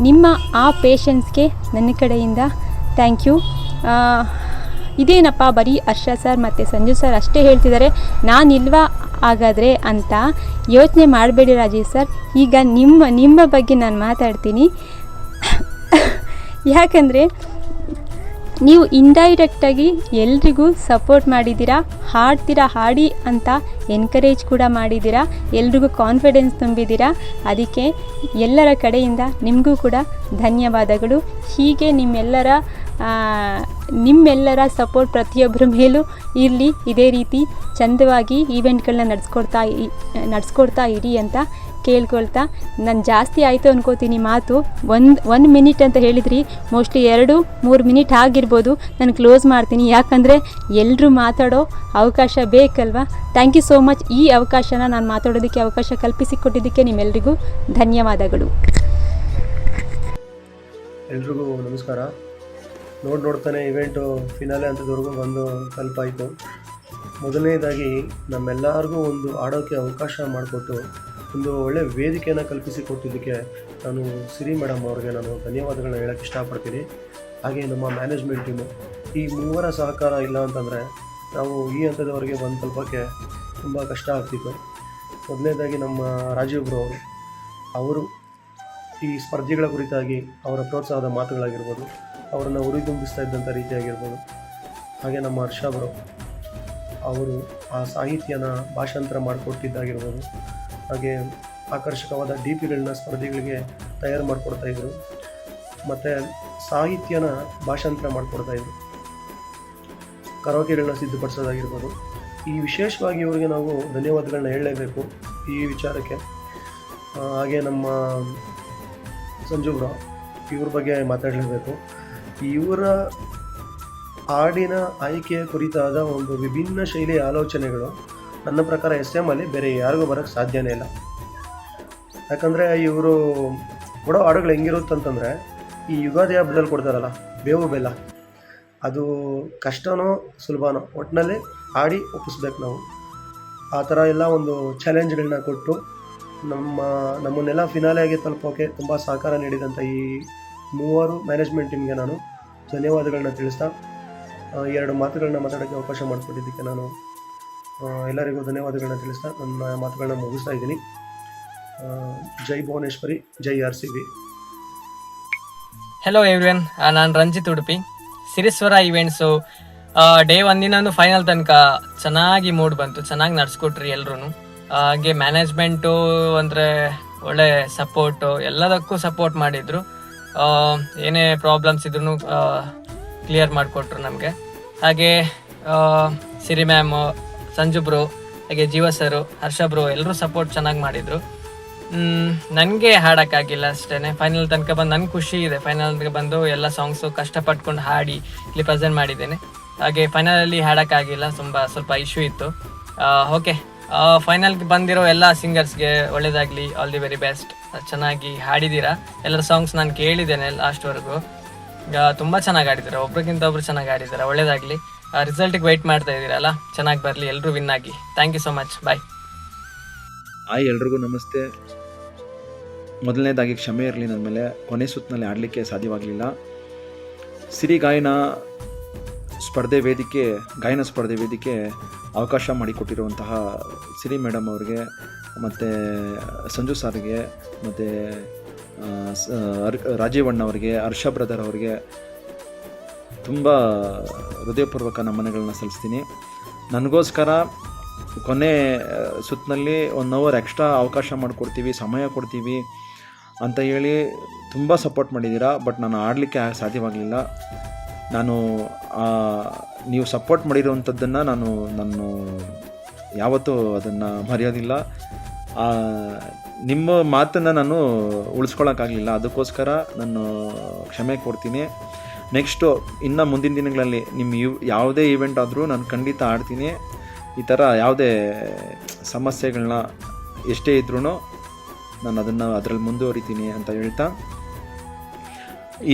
ನಿಮ್ಮ ಆ ಪೇಷನ್ಸ್ಗೆ ನನ್ನ ಕಡೆಯಿಂದ ಥ್ಯಾಂಕ್ ಯು. ಇದೇನಪ್ಪ ಬರೀ ಹರ್ಷ ಸರ್ ಮತ್ತು ಸಂಜು ಸರ್ ಅಷ್ಟೇ ಹೇಳ್ತಿದ್ದಾರೆ, ನಾನಿಲ್ವಾ ಹಾಗಾದರೆ ಅಂತ ಯೋಚನೆ ಮಾಡಬೇಡಿ ರಾಜೀವ್ ಸರ್. ಈಗ ನಿಮ್ಮ ಬಗ್ಗೆ ನಾನು ಮಾತಾಡ್ತೀನಿ. ಯಾಕಂದರೆ ನೀವು ಇಂಡೈರೆಕ್ಟಾಗಿ ಎಲ್ರಿಗೂ ಸಪೋರ್ಟ್ ಮಾಡಿದ್ದೀರಾ, ಹಾಡಿ ಅಂತ ಎನ್ಕರೇಜ್ ಕೂಡ ಮಾಡಿದ್ದೀರಾ, ಎಲ್ರಿಗೂ ಕಾನ್ಫಿಡೆನ್ಸ್ ತುಂಬಿದ್ದೀರಾ. ಅದಕ್ಕೆ ಎಲ್ಲರ ಕಡೆಯಿಂದ ನಿಮಗೂ ಕೂಡ ಧನ್ಯವಾದಗಳು. ಹೀಗೆ ನಿಮ್ಮೆಲ್ಲರ ನಿಮ್ಮೆಲ್ಲರ ಸಪೋರ್ಟ್ ಪ್ರತಿಯೊಬ್ಬರ ಮೇಲೂ ಇರಲಿ. ಇದೇ ರೀತಿ ಚಂದವಾಗಿ ಈವೆಂಟ್ಗಳನ್ನ ನಡೆಸ್ಕೊಡ್ತಾ ಇರಿ ಅಂತ ಕೇಳ್ಕೊಳ್ತಾ, ನಾನು ಜಾಸ್ತಿ ಆಯಿತು ಅನ್ಕೋತೀನಿ ಮಾತು. ಒಂದು ಮಿನಿಟ್ ಅಂತ ಹೇಳಿದ್ರಿ, ಮೋಸ್ಟ್ಲಿ 2-3 ಮಿನಿಟ್ ಆಗಿರ್ಬೋದು. ನಾನು ಕ್ಲೋಸ್ ಮಾಡ್ತೀನಿ, ಯಾಕಂದರೆ ಎಲ್ಲರೂ ಮಾತಾಡೋ ಅವಕಾಶ ಬೇಕಲ್ವಾ. Thank you so much. ಈ ಅವಕಾಶನ ನಾನು ಮಾತಾಡೋದಕ್ಕೆ ಅವಕಾಶ ಕಲ್ಪಿಸಿಕೊಟ್ಟಿದ್ದಕ್ಕೆ ನಿಮ್ಮೆಲ್ಲರಿಗೂ ಧನ್ಯವಾದಗಳು. ಎಲ್ರಿಗೂ ನಮಸ್ಕಾರ. ನೋಡ್ತಾನೆ ಇವೆಂಟು ಫಿನಾಲೆ ಹಂತದವರೆಗೂ ಬಂದು ತಲುಪಾಯಿತು. ಮೊದಲನೇದಾಗಿ ನಮ್ಮೆಲ್ಲರಿಗೂ ಒಂದು ಆಡೋಕ್ಕೆ ಅವಕಾಶ ಮಾಡಿಕೊಟ್ಟು ಒಂದು ಒಳ್ಳೆಯ ವೇದಿಕೆಯನ್ನು ಕಲ್ಪಿಸಿಕೊಟ್ಟಿದ್ದಕ್ಕೆ ನಾನು ಸಿರಿ ಮೇಡಮ್ ಅವ್ರಿಗೆ ನಾನು ಧನ್ಯವಾದಗಳನ್ನ ಹೇಳೋಕ್ಕೆ ಇಷ್ಟಪಡ್ತೀನಿ. ಹಾಗೆ ನಮ್ಮ ಮ್ಯಾನೇಜ್ಮೆಂಟ್ ಟೀಮು, ಈ ಮೂವರ ಸಹಕಾರ ಇಲ್ಲ ಅಂತಂದರೆ ನಾವು ಈ ಹಂತದವರೆಗೆ ಬಂದು ತಲುಪೋಕ್ಕೆ ತುಂಬ ಕಷ್ಟ ಆಗ್ತಿತ್ತು. ಮೊದಲನೇದಾಗಿ ನಮ್ಮ ರಾಜೀವ್ ಬ್ರೋ ಅವರು ಈ ಸ್ಪರ್ಧೆಗಳ ಕುರಿತಾಗಿ ಅವರ ಪ್ರೋತ್ಸಾಹದ ಮಾತುಗಳಾಗಿರ್ಬೋದು, ಅವರನ್ನು ಹುರಿದುಂಬಿಸ್ತಾ ಇದ್ದಂಥ ರೀತಿಯಾಗಿರ್ಬೋದು. ಹಾಗೆ ನಮ್ಮ ಹರ್ಷ ಬ್ರೋ ಅವರು ಆ ಸಾಹಿತ್ಯನ ಭಾಷಾಂತರ ಮಾಡಿಕೊಟ್ಟಿದ್ದಾಗಿರ್ಬೋದು. ಹಾಗೆ ಆಕರ್ಷಕವಾದ DPಗಳನ್ನ ಸ್ಪರ್ಧೆಗಳಿಗೆ ತಯಾರು ಮಾಡಿಕೊಡ್ತಾಯಿದ್ರು, ಮತ್ತು ಸಾಹಿತ್ಯನ ಭಾಷಾಂತರ ಮಾಡಿಕೊಡ್ತಾಯಿದ್ರು, ಕರೋಕೆಗಳನ್ನ ಸಿದ್ಧಪಡಿಸೋದಾಗಿರ್ಬೋದು. ಈ ವಿಶೇಷವಾಗಿ ಇವರಿಗೆ ನಾವು ಧನ್ಯವಾದಗಳನ್ನ ಹೇಳಲೇಬೇಕು ಈ ವಿಚಾರಕ್ಕೆ. ಹಾಗೆ ನಮ್ಮ ಸಂಜು ಬ್ರೋ, ಇವ್ರ ಬಗ್ಗೆ ಮಾತಾಡಲೇಬೇಕು. ಇವರ ಹಾಡಿನ ಆಯ್ಕೆಯ ಕುರಿತಾದ ಒಂದು ವಿಭಿನ್ನ ಶೈಲಿಯ ಆಲೋಚನೆಗಳು ನನ್ನ ಪ್ರಕಾರ SM ಅಲ್ಲಿ ಬೇರೆ ಯಾರಿಗೂ ಬರೋಕ್ಕೆ ಸಾಧ್ಯನೇ ಇಲ್ಲ. ಯಾಕಂದರೆ ಇವರು ಕೊಡೋ ಹಾಡುಗಳು ಹೆಂಗಿರುತ್ತಂತಂದರೆ, ಈ ಯುಗಾದಿ ಹಬ್ಬದಲ್ಲಿ ಕೊಡ್ತಾರಲ್ಲ ಬೇವು ಬೆಲ್ಲ, ಅದು ಕಷ್ಟನೋ ಸುಲಭನೋ ಒಟ್ಟಿನಲ್ಲಿ ಹಾಡಿ ಒಪ್ಪಿಸ್ಬೇಕು ನಾವು. ಆ ಥರ ಎಲ್ಲ ಒಂದು ಚಾಲೆಂಜ್ಗಳನ್ನ ಕೊಟ್ಟು ನಮ್ಮನ್ನೆಲ್ಲ ಫಿನಾಲೆಗೆ ತಲುಪೋಕ್ಕೆ ತುಂಬ ಸಹಕಾರ ನೀಡಿದಂಥ ಈ ಮೂವರು ಮ್ಯಾನೇಜ್ಮೆಂಟ್ ಟೀಮ್ಗೆ ನಾನು ಧನ್ಯವಾದಗಳನ್ನ ತಿಳಿಸ್ತಾ, 2 ಮಾತುಗಳನ್ನ ಮಾತಾಡೋಕ್ಕೆ ಅವಕಾಶ ಮಾಡಿಕೊಟ್ಟಿದ್ದಕ್ಕೆ ನಾನು ಎಲ್ಲರಿಗೂ ಧನ್ಯವಾದಗಳನ್ನ ತಿಳಿಸ್ತಾ ನನ್ನ ಮಾತುಗಳನ್ನ ಮುಗಿಸ್ತಾ ಇದ್ದೀನಿ. ಜೈ ಭುವನೇಶ್ವರಿ, ಜೈ RCB. ಹೆಲೋ ಎವ್ರಿವನ್, ನಾನು Ranjith Udupi. Siriswara events day 1 final ತನಕ ಚೆನ್ನಾಗಿ ಮೂಡ್ ಬಂತು, ಚೆನ್ನಾಗಿ ನಡ್ಸ್ಕೊಟ್ರಿ ಎಲ್ರೂ. ಹಾಗೆ ಮ್ಯಾನೇಜ್ಮೆಂಟು ಅಂದರೆ ಒಳ್ಳೆ ಸಪೋರ್ಟು, ಎಲ್ಲದಕ್ಕೂ ಸಪೋರ್ಟ್ ಮಾಡಿದರು. ಏನೇ ಪ್ರಾಬ್ಲಮ್ಸ್ ಇದ್ರೂ ಕ್ಲಿಯರ್ ಮಾಡಿಕೊಟ್ರು ನಮಗೆ. ಹಾಗೆ ಸಿರಿ ಮ್ಯಾಮು, ಸಂಜು ಬ್ರೋ, ಹಾಗೆ ಜೀವ ಸರು, ಹರ್ಷ ಬ್ರೋ ಎಲ್ಲರೂ ಸಪೋರ್ಟ್ ಚೆನ್ನಾಗಿ ಮಾಡಿದರು. ನನಗೆ ಹಾಡೋಕ್ಕಾಗಿಲ್ಲ ಅಷ್ಟೇ. ಫೈನಲ್ ತನಕ ಬಂದು ನನಗೆ ಖುಷಿ ಇದೆ. ಫೈನಲ್ಗೆ ಬಂದು ಎಲ್ಲ ಸಾಂಗ್ಸು ಕಷ್ಟಪಟ್ಕೊಂಡು ಹಾಡಿ ಇಲ್ಲಿ ಪ್ರೆಸೆಂಟ್ ಮಾಡಿದ್ದೇನೆ. ಹಾಗೆ ಫೈನಲಲ್ಲಿ ಹಾಡೋಕ್ಕಾಗಿಲ್ಲ, ಸ್ವಲ್ಪ ಇಶ್ಯೂ ಇತ್ತು. ಓಕೆ, ಫೈನಲ್ಗೆ ಬಂದಿರೋ ಎಲ್ಲ ಸಿಂಗರ್ಸ್ಗೆ ಒಳ್ಳೇದಾಗಲಿ, ಆಲ್ ದಿ ವೆರಿ ಬೆಸ್ಟ್. ಚೆನ್ನಾಗಿ ಹಾಡಿದ್ದೀರಾ, ಎಲ್ಲರ ಸಾಂಗ್ಸ್ ನಾನು ಕೇಳಿದ್ದೇನೆ ಲಾಸ್ಟ್ವರೆಗೂ. ತುಂಬ ಚೆನ್ನಾಗಿ ಆಡಿದ್ದಾರೆ, ಒಬ್ರಿಗಿಂತ ಒಬ್ರು ಚೆನ್ನಾಗಿ ಆಡಿದ್ದಾರೆ. ಒಳ್ಳೇದಾಗಲಿ. ರಿಸಲ್ಟಿಗೆ ವೆಯ್ಟ್ ಮಾಡ್ತಾ ಇದ್ದೀರಲ್ಲ, ಚೆನ್ನಾಗಿ ಬರಲಿ, ಎಲ್ಲರೂ ವಿನ್ ಆಗಿ. ಥ್ಯಾಂಕ್ ಯು ಸೊ ಮಚ್, ಬಾಯ್. ಎಲ್ರಿಗೂ ನಮಸ್ತೆ. ಮೊದಲನೇದಾಗಿ ಕ್ಷಮೆ ಇರಲಿ ನನ್ನ ಮೇಲೆ, ಕೊನೆ ಸುತ್ತಿನಲ್ಲಿ ಆಡಲಿಕ್ಕೆ ಸಾಧ್ಯವಾಗಲಿಲ್ಲ. ಸಿರಿ ಗಾಯನ ಸ್ಪರ್ಧೆ ವೇದಿಕೆ ಅವಕಾಶ ಮಾಡಿಕೊಟ್ಟಿರುವಂತಹ ಸಿರಿ ಮೇಡಮ್ ಅವ್ರಿಗೆ, ಮತ್ತು ಸಂಜು ಸಾರ್ಗೆ, ಮತ್ತು ರಾಜೀವಣ್ಣ ಅವರಿಗೆ, ಹರ್ಷ ಬ್ರದರ್ ಅವರಿಗೆ ತುಂಬ ಹೃದಯಪೂರ್ವಕ ನಮನಗಳನ್ನ ಸಲ್ಲಿಸ್ತೀನಿ. ನನಗೋಸ್ಕರ ಕೊನೆ ಸುತ್ತಿನಲ್ಲಿ 1 ಅವರ್ ಎಕ್ಸ್ಟ್ರಾ ಅವಕಾಶ ಮಾಡಿಕೊಡ್ತೀವಿ, ಸಮಯ ಕೊಡ್ತೀವಿ ಅಂತ ಹೇಳಿ ತುಂಬ ಸಪೋರ್ಟ್ ಮಾಡಿದ್ದೀರಾ. ಬಟ್ ನಾನು ಆಡಲಿಕ್ಕೆ ಸಾಧ್ಯವಾಗಲಿಲ್ಲ. ನೀವು ಸಪೋರ್ಟ್ ಮಾಡಿರುವಂಥದ್ದನ್ನು ನಾನು ಯಾವತ್ತೂ ಅದನ್ನು ಮರೆಯೋದಿಲ್ಲ. ನಿಮ್ಮ ಮಾತನ್ನು ನಾನು ಉಳಿಸ್ಕೊಳ್ಳೋಕ್ಕಾಗಲಿಲ್ಲ, ಅದಕ್ಕೋಸ್ಕರ ನಾನು ಕ್ಷಮೆ ಕೊಡ್ತೀನಿ. ನೆಕ್ಸ್ಟು ಇನ್ನು ಮುಂದಿನ ದಿನಗಳಲ್ಲಿ ಯಾವುದೇ ಈವೆಂಟ್ ಆದರೂ ನಾನು ಖಂಡಿತ ಆಡ್ತೀನಿ. ಈ ಥರ ಯಾವುದೇ ಸಮಸ್ಯೆಗಳನ್ನ ಎಷ್ಟೇ ಇದ್ರೂ ನಾನು ಅದರಲ್ಲಿ ಮುಂದುವರಿತೀನಿ ಅಂತ ಹೇಳ್ತಾ,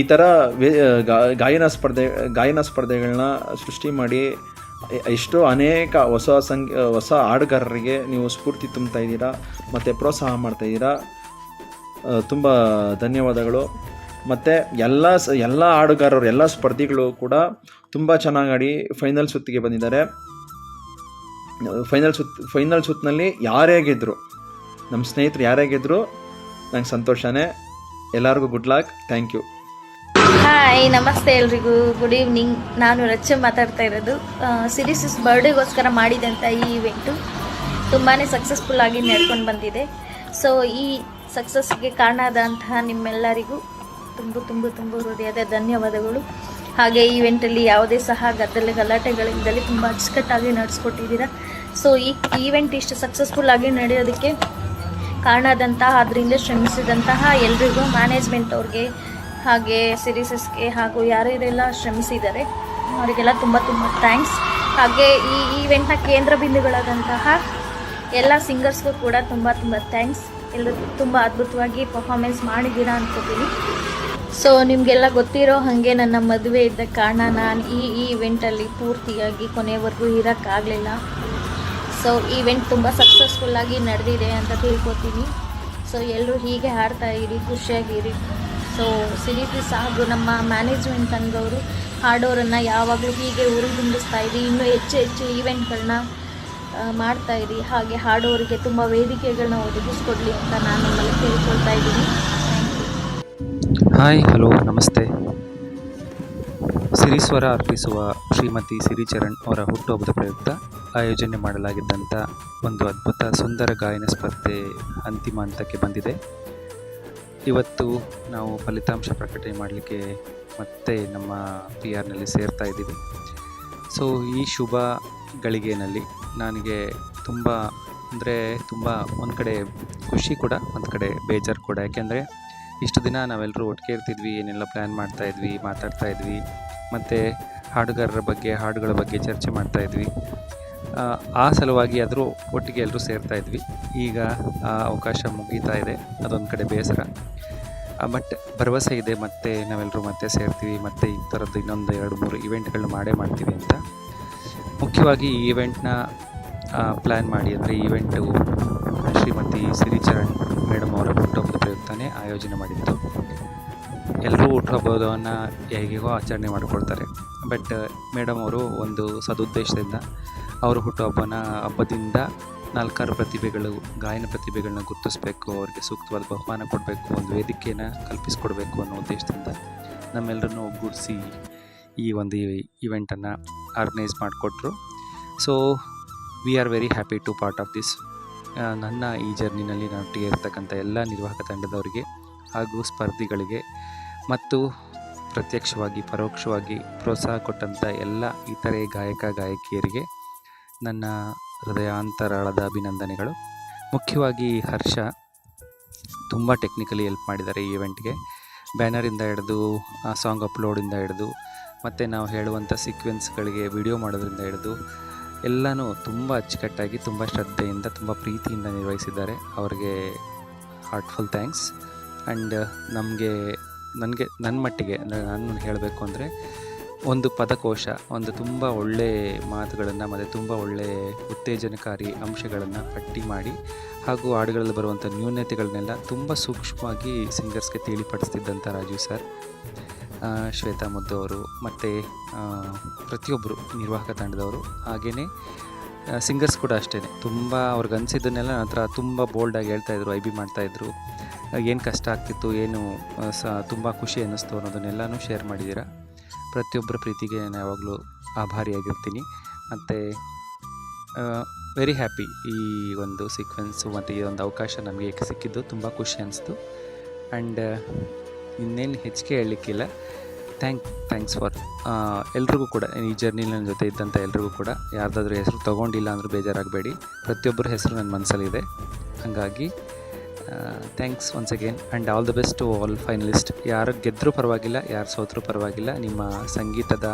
ಈ ಥರ ಗಾಯನ ಸ್ಪರ್ಧೆಗಳನ್ನ ಸೃಷ್ಟಿ ಮಾಡಿ ಅನೇಕ ಹೊಸ ಹಾಡುಗಾರರಿಗೆ ನೀವು ಸ್ಫೂರ್ತಿ ತುಂಬ್ತಾ ಇದ್ದೀರಾ ಮತ್ತು ಪ್ರೋತ್ಸಾಹ ಮಾಡ್ತಾಯಿದ್ದೀರಾ. ತುಂಬ ಧನ್ಯವಾದಗಳು. ಮತ್ತು ಎಲ್ಲ ಹಾಡುಗಾರರು, ಎಲ್ಲ ಸ್ಪರ್ಧಿಗಳು ಕೂಡ ತುಂಬ ಚೆನ್ನಾಗಿ ಆಡಿ ಫೈನಲ್ ಸುತ್ತಿಗೆ ಬಂದಿದ್ದಾರೆ. ಫೈನಲ್ ಸುತ್ತಿನಲ್ಲಿ ಯಾರೇ ಗೆದ್ದರು, ನಮ್ಮ ಸ್ನೇಹಿತರು ಯಾರೇ ಗೆದ್ದರು ನಂಗೆ ಸಂತೋಷನೇ. ಎಲ್ಲರಿಗೂ good luck. Thank you. Hi, ನಮಸ್ತೆ ಎಲ್ರಿಗೂ. Good evening. ನಾನು ರಚ್ಚ ಮಾತಾಡ್ತಾ ಇರೋದು. ಸಿರೀಸ್ ಬರ್ಡೇಗೋಸ್ಕರ ಮಾಡಿದಂಥ ಈ ಇವೆಂಟು ತುಂಬಾ ಸಕ್ಸಸ್ಫುಲ್ ಆಗಿ ನಡ್ಕೊಂಡು ಬಂದಿದೆ. ಸೊ ಈ ಸಕ್ಸಸ್ಗೆ ಕಾರಣ ಆದಂತಹ ನಿಮ್ಮೆಲ್ಲರಿಗೂ ತುಂಬ ಹೃದಯದ ಧನ್ಯವಾದಗಳು. ಹಾಗೆ ಈವೆಂಟಲ್ಲಿ ಯಾವುದೇ ಸಹ ಗಲಾಟೆಗಳಿಂದಲೇ ತುಂಬ ಅಚ್ಚುಕಟ್ಟಾಗಿ ನಡೆಸ್ಕೊಟ್ಟಿದ್ದೀರಾ. ಸೊ ಈ ಈವೆಂಟ್ ಇಷ್ಟು ಸಕ್ಸಸ್ಫುಲ್ ಆಗಿ ನಡೆಯೋದಕ್ಕೆ ಕಾರಣ ಆದಂತಹ, ಅದರಿಂದ ಶ್ರಮಿಸಿದಂತಹ ಎಲ್ರಿಗೂ, ಮ್ಯಾನೇಜ್ಮೆಂಟ್ ಅವ್ರಿಗೆ ಹಾಗೆ ಸಿರೀಸಸ್ಗೆ ಹಾಗೂ ಯಾರ್ಯಾರೆಲ್ಲ ಶ್ರಮಿಸಿದ್ದಾರೆ ಅವರಿಗೆಲ್ಲ ತುಂಬ ಥ್ಯಾಂಕ್ಸ್. ಹಾಗೆ ಈ ಈವೆಂಟ್ನ ಕೇಂದ್ರ ಬಿಂದುಗಳಾದಂತಹ ಎಲ್ಲ ಸಿಂಗರ್ಸ್ಗೂ ಕೂಡ ತುಂಬ ಥ್ಯಾಂಕ್ಸ್. ಎಲ್ಲರೂ ತುಂಬ ಅದ್ಭುತವಾಗಿ ಪರ್ಫಾರ್ಮೆನ್ಸ್ ಮಾಡಿದ್ದೀರಾ ಅಂದ್ಕೋತೀನಿ. ಸೊ ನಿಮಗೆಲ್ಲ ಗೊತ್ತಿರೋ ಹಾಗೆ ನನ್ನ ಮದುವೆ ಇದ್ದ ಕಾರಣ ನಾನು ಈ ಈವೆಂಟಲ್ಲಿ ಪೂರ್ತಿಯಾಗಿ ಕೊನೆವರೆಗೂ ಇರೋಕ್ಕಾಗಲಿಲ್ಲ. ಸೊ ಈವೆಂಟ್ ತುಂಬ ಸಕ್ಸಸ್ಫುಲ್ಲಾಗಿ ನಡೆದಿದೆ ಅಂತ ತಿಳ್ಕೊತೀನಿ. ಸೊ ಎಲ್ಲರೂ ಹೀಗೆ ಹಾಡ್ತಾ ಇರಿ, ಖುಷಿಯಾಗಿರಿ. ಸೊ ಸಿರೀಸ್ ಹಾಗೂ ನಮ್ಮ ಮ್ಯಾನೇಜ್ಮೆಂಟ್ ತಂಡವರು ಹಾಡೋರನ್ನು ಯಾವಾಗಲೂ ಹೀಗೆ ಉರಿದುಂಬಿಸ್ತಾ ಇರಿ, ಇನ್ನೂ ಹೆಚ್ಚು ಈವೆಂಟ್ಗಳನ್ನ ಮಾಡ್ತಾಯಿರಿ. ಹಾಗೆ ಹಾಡೋರಿಗೆ ತುಂಬ ವೇದಿಕೆಗಳನ್ನ ಒದಗಿಸ್ಕೊಡ್ಲಿ ಅಂತ ನಾನು ನಿಮ್ಮಲ್ಲಿ ಕೇಳ್ಕೊಳ್ತಾ ಇದ್ದೀನಿ. ಹಾಯ್, ಹಲೋ, ನಮಸ್ತೆ. ಸಿರೀಸ್ವರ ಅರ್ಪಿಸುವ ಶ್ರೀಮತಿ ಸಿರಿಚರಣ್ ಅವರ ಹುಟ್ಟುಹಬ್ಬದ ಪ್ರಯುಕ್ತ ಆಯೋಜನೆ ಮಾಡಲಾಗಿದ್ದಂಥ ಒಂದು ಅದ್ಭುತ ಸುಂದರ ಗಾಯನ ಸ್ಪರ್ಧೆ ಅಂತಿಮ ಹಂತಕ್ಕೆ ಬಂದಿದೆ. ಇವತ್ತು ನಾವು ಫಲಿತಾಂಶ ಪ್ರಕಟಣೆ ಮಾಡಲಿಕ್ಕೆ ಮತ್ತೆ ನಮ್ಮ PR ಸೇರ್ತಾ ಇದ್ದೀವಿ. ಸೊ ಈ ಶುಭ ಗಳಿಗೆಯಲ್ಲಿ ನನಗೆ ತುಂಬ ಒಂದು ಕಡೆ ಖುಷಿ ಕೂಡ, ಒಂದು ಕಡೆ ಬೇಜಾರು ಕೂಡ. ಯಾಕೆಂದರೆ ಇಷ್ಟು ದಿನ ನಾವೆಲ್ಲರೂ ಒಟ್ಟಿಗೆ ಇರ್ತಿದ್ವಿ, ಏನೆಲ್ಲ ಪ್ಲ್ಯಾನ್ ಮಾಡ್ತಾಯಿದ್ವಿ, ಮಾತಾಡ್ತಾಯಿದ್ವಿ, ಮತ್ತು ಹಾಡುಗಳ ಬಗ್ಗೆ ಚರ್ಚೆ ಮಾಡ್ತಾಯಿದ್ವಿ. ಆ ಸಲುವಾಗಿ ಆದರೂ ಒಟ್ಟಿಗೆ ಎಲ್ಲರೂ ಸೇರ್ತಾಯಿದ್ವಿ. ಈಗ ಆ ಅವಕಾಶ ಮುಗೀತಾ ಇದೆ, ಅದೊಂದು ಕಡೆ ಬೇಸರ. ಬಟ್ ಭರವಸೆ ಇದೆ ಮತ್ತೆ ನಾವೆಲ್ಲರೂ ಮತ್ತೆ ಸೇರ್ತೀವಿ, ಮತ್ತು ಈ ಥರದ್ದು ಇನ್ನೊಂದು 2-3 ಇವೆಂಟ್ಗಳನ್ನ ಮಾಡ್ತೀವಿ ಅಂತ. ಮುಖ್ಯವಾಗಿ ಈ ಈವೆಂಟ್ನ ಪ್ಲ್ಯಾನ್ ಮಾಡಿ, ಅಂದರೆ ಈವೆಂಟು ಶ್ರೀಮತಿ ಸಿರಿಚರಣ್ ಮೇಡಮ್ ಅವರ ಹುಟ್ಟುಹಬ್ಬದ ಪ್ರಯುಕ್ತನೇ ಆಯೋಜನೆ ಮಾಡಿದ್ದು. ಎಲ್ಲರೂ ಹುಟ್ಟುಹಬ್ಬವನ್ನು ಹೇಗೋ ಆಚರಣೆ ಮಾಡಿಕೊಳ್ತಾರೆ. ಬಟ್ ಮೇಡಮ್ ಅವರು ಒಂದು ಸದುದ್ದೇಶದಿಂದ ಅವರು ಹಬ್ಬದಿಂದ 4 ಗಾಯನ ಪ್ರತಿಭೆಗಳನ್ನ ಗುರುತಿಸಬೇಕು, ಅವರಿಗೆ ಸೂಕ್ತವಾದ ಬಹುಮಾನ ಕೊಡಬೇಕು, ಒಂದು ವೇದಿಕೆಯನ್ನು ಕಲ್ಪಿಸಿಕೊಡ್ಬೇಕು ಅನ್ನೋ ಉದ್ದೇಶದಿಂದ ನಮ್ಮೆಲ್ಲರನ್ನು ಒಗ್ಗೂಡಿಸಿ ಈ ಒಂದು ಇವೆಂಟನ್ನು ಆರ್ಗನೈಸ್ ಮಾಡಿಕೊಟ್ರು. So we are very happy to part of this. ನನ್ನ ಈ ಜರ್ನಿನಲ್ಲಿ ನನ್ನೊಟ್ಟಿಗೆ ಇರ್ತಕ್ಕಂಥ ಎಲ್ಲ ನಿರ್ವಾಹಕ ತಂಡದವರಿಗೆ ಹಾಗೂ ಸ್ಪರ್ಧಿಗಳಿಗೆ ಮತ್ತು ಪ್ರತ್ಯಕ್ಷವಾಗಿ ಪರೋಕ್ಷವಾಗಿ ಪ್ರೋತ್ಸಾಹ ಕೊಟ್ಟಂಥ ಎಲ್ಲ ಇತರೆ ಗಾಯಕಿಯರಿಗೆ ನನ್ನ ಹೃದಯಾಂತರಾಳದ ಅಭಿನಂದನೆಗಳು. ಮುಖ್ಯವಾಗಿ ಹರ್ಷ ತುಂಬ ಟೆಕ್ನಿಕಲಿ ಹೆಲ್ಪ್ ಮಾಡಿದ್ದಾರೆ ಈ ಈವೆಂಟ್ಗೆ. ಬ್ಯಾನರಿಂದ ಹಿಡಿದು ಸಾಂಗ್ ಅಪ್ಲೋಡಿಂದ ಹಿಡಿದು ಮತ್ತು ನಾವು ಹೇಳುವಂಥ ಸೀಕ್ವೆನ್ಸ್ಗಳಿಗೆ ವಿಡಿಯೋ ಮಾಡೋದ್ರಿಂದ ಹಿಡಿದು ಎಲ್ಲನೂ ತುಂಬ ಅಚ್ಚುಕಟ್ಟಾಗಿ, ತುಂಬ ಶ್ರದ್ಧೆಯಿಂದ, ತುಂಬ ಪ್ರೀತಿಯಿಂದ ನಿರ್ವಹಿಸಿದ್ದಾರೆ. ಅವರಿಗೆ ಹಾರ್ಟ್ಫುಲ್ ಥ್ಯಾಂಕ್ಸ್. ಆ್ಯಂಡ್ ನನ್ನ ಮಟ್ಟಿಗೆ ನಾನು ಹೇಳಬೇಕು ಅಂದರೆ ಒಂದು ಪದಕೋಶ, ಒಂದು ತುಂಬ ಒಳ್ಳೆಯ ಮಾತುಗಳನ್ನು ಮತ್ತು ತುಂಬ ಒಳ್ಳೆಯ ಉತ್ತೇಜನಕಾರಿ ಅಂಶಗಳನ್ನು ಪಟ್ಟಿ ಮಾಡಿ ಹಾಗೂ ಹಾಡುಗಳಲ್ಲಿ ಬರುವಂಥ ನ್ಯೂನತೆಗಳನ್ನೆಲ್ಲ ತುಂಬ ಸೂಕ್ಷ್ಮವಾಗಿ ಸಿಂಗರ್ಸ್ಗೆ ತಿಳಿಪಡಿಸ್ತಿದ್ದಂಥ ರಾಜೀವ್ ಸರ್, ಶ್ವೇತಾ ಮುದ್ದು ಅವರು ಮತ್ತು ಪ್ರತಿಯೊಬ್ಬರು ನಿರ್ವಾಹಕ ತಂಡದವರು, ಹಾಗೆಯೇ ಸಿಂಗರ್ಸ್ ಕೂಡ ಅಷ್ಟೇ ತುಂಬ ಅವ್ರಿಗೆ ಅನಿಸಿದ್ದನ್ನೆಲ್ಲ ನನ್ನ ಹತ್ರ ತುಂಬ ಬೋಲ್ಡಾಗಿ ಹೇಳ್ತಾಯಿದ್ರು, IB ಮಾಡ್ತಾಯಿದ್ರು. ಏನು ಕಷ್ಟ ಆಗ್ತಿತ್ತು, ಏನು ತುಂಬ ಖುಷಿ ಅನ್ನಿಸ್ತು ಅನ್ನೋದನ್ನೆಲ್ಲನೂ ಶೇರ್ ಮಾಡಿದ್ದೀರಾ. ಪ್ರತಿಯೊಬ್ಬರ ಪ್ರೀತಿಗೆ ನಾನು ಯಾವಾಗಲೂ ಆಭಾರಿಯಾಗಿರ್ತೀನಿ. ಮತ್ತು ವೆರಿ ಹ್ಯಾಪಿ ಈ ಒಂದು ಸೀಕ್ವೆನ್ಸು ಮತ್ತು ಈ ಒಂದು ಅವಕಾಶ ನಮಗೆ ಸಿಕ್ಕಿದ್ದು ತುಂಬ ಖುಷಿ ಅನಿಸ್ತು. ಆ್ಯಂಡ್ ಇನ್ನೇನು ಹೆಚ್ಚಿಗೆ ಹೇಳಲಿಕ್ಕಿಲ್ಲ. ಥ್ಯಾಂಕ್ಸ್ ಫಾರ್ ಎಲ್ರಿಗೂ ಕೂಡ, ಈ ಜರ್ನಿಲಿ ನನ್ನ ಜೊತೆ ಇದ್ದಂಥ ಎಲ್ರಿಗೂ ಕೂಡ. ಯಾರ್ದಾದ್ರೂ ಹೆಸರು ತೊಗೊಂಡಿಲ್ಲ ಅಂದರೂ ಬೇಜಾರಾಗಬೇಡಿ, ಪ್ರತಿಯೊಬ್ಬರ ಹೆಸರು ನನ್ನ ಮನಸ್ಸಲ್ಲಿದೆ. ಹಾಗಾಗಿ thanks once again and all the best to all finalist. ಯಾರು ಗೆದ್ದರೂ ಪರವಾಗಿಲ್ಲ, ಯಾರು ಸೋತರೂ ಪರವಾಗಿಲ್ಲ, ನಿಮ್ಮ ಸಂಗೀತದ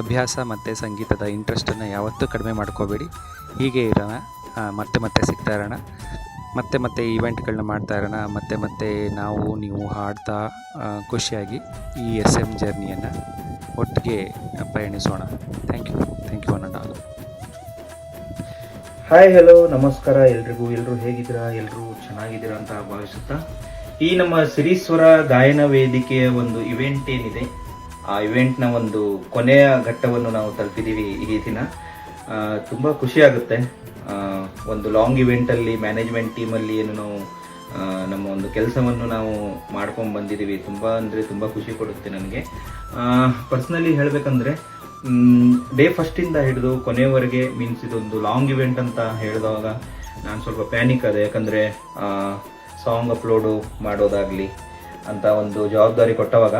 ಅಭ್ಯಾಸ ಮತ್ತು ಸಂಗೀತದ ಇಂಟ್ರೆಸ್ಟನ್ನು ಯಾವತ್ತೂ ಕಡಿಮೆ ಮಾಡ್ಕೋಬೇಡಿ. ಹೀಗೆ ಇರೋಣ, ಮತ್ತೆ ಸಿಗ್ತಾ ಇರೋಣ, ಮತ್ತೆ ಈವೆಂಟ್ಗಳನ್ನ ಮಾಡ್ತಾ ಇರೋಣ, ಮತ್ತೆ ನೀವು ಹಾಡ್ತಾ ಖುಷಿಯಾಗಿ ಈ SM ಜರ್ನಿಯನ್ನು ಒಟ್ಟಿಗೆ ಪಯಣಿಸೋಣ. Thank you one and all. Hi, hello, ನಮಸ್ಕಾರ ಎಲ್ರಿಗೂ. ಎಲ್ಲರೂ ಹೇಗಿದ್ದೀರಾ? ಎಲ್ಲರೂ ಚೆನ್ನಾಗಿದ್ದೀರಾ ಅಂತ ಭಾವಿಸುತ್ತಾ, ಈ ನಮ್ಮ ಸಿರೀಸ್ವರ ಗಾಯನ ವೇದಿಕೆಯ ಒಂದು ಇವೆಂಟ್ ಏನಿದೆ, ಆ ಇವೆಂಟ್ನ ಒಂದು ಕೊನೆಯ ಘಟ್ಟವನ್ನು ನಾವು ತಲುಪಿದ್ದೀವಿ ಈ ದಿನ. ತುಂಬ ಖುಷಿಯಾಗುತ್ತೆ. ಒಂದು ಲಾಂಗ್ ಇವೆಂಟಲ್ಲಿ ಮ್ಯಾನೇಜ್ಮೆಂಟ್ ಟೀಮಲ್ಲಿ ಏನು ನಾವು ನಮ್ಮ ಒಂದು ಕೆಲಸವನ್ನು ನಾವು ಮಾಡ್ಕೊಂಡು ಬಂದಿದ್ದೀವಿ. ತುಂಬ ಖುಷಿ ಕೊಡುತ್ತೆ ನನಗೆ. ಪರ್ಸ್ನಲಿ ಹೇಳಬೇಕಂದ್ರೆ ಡೇ ಫಸ್ಟಿಂದ ಹಿಡಿದು ಕೊನೆಯವರೆಗೆ, ಮೀನ್ಸ್ ಇದೊಂದು ಲಾಂಗ್ ಇವೆಂಟ್ ಅಂತ ಹೇಳಿದಾಗ ನಾನು ಸ್ವಲ್ಪ ಪ್ಯಾನಿಕ್ ಆದೆ. ಯಾಕಂದರೆ ಸಾಂಗ್ ಅಪ್ಲೋಡು ಮಾಡೋದಾಗಲಿ ಅಂತ ಒಂದು ಜವಾಬ್ದಾರಿ ಕೊಟ್ಟವಾಗ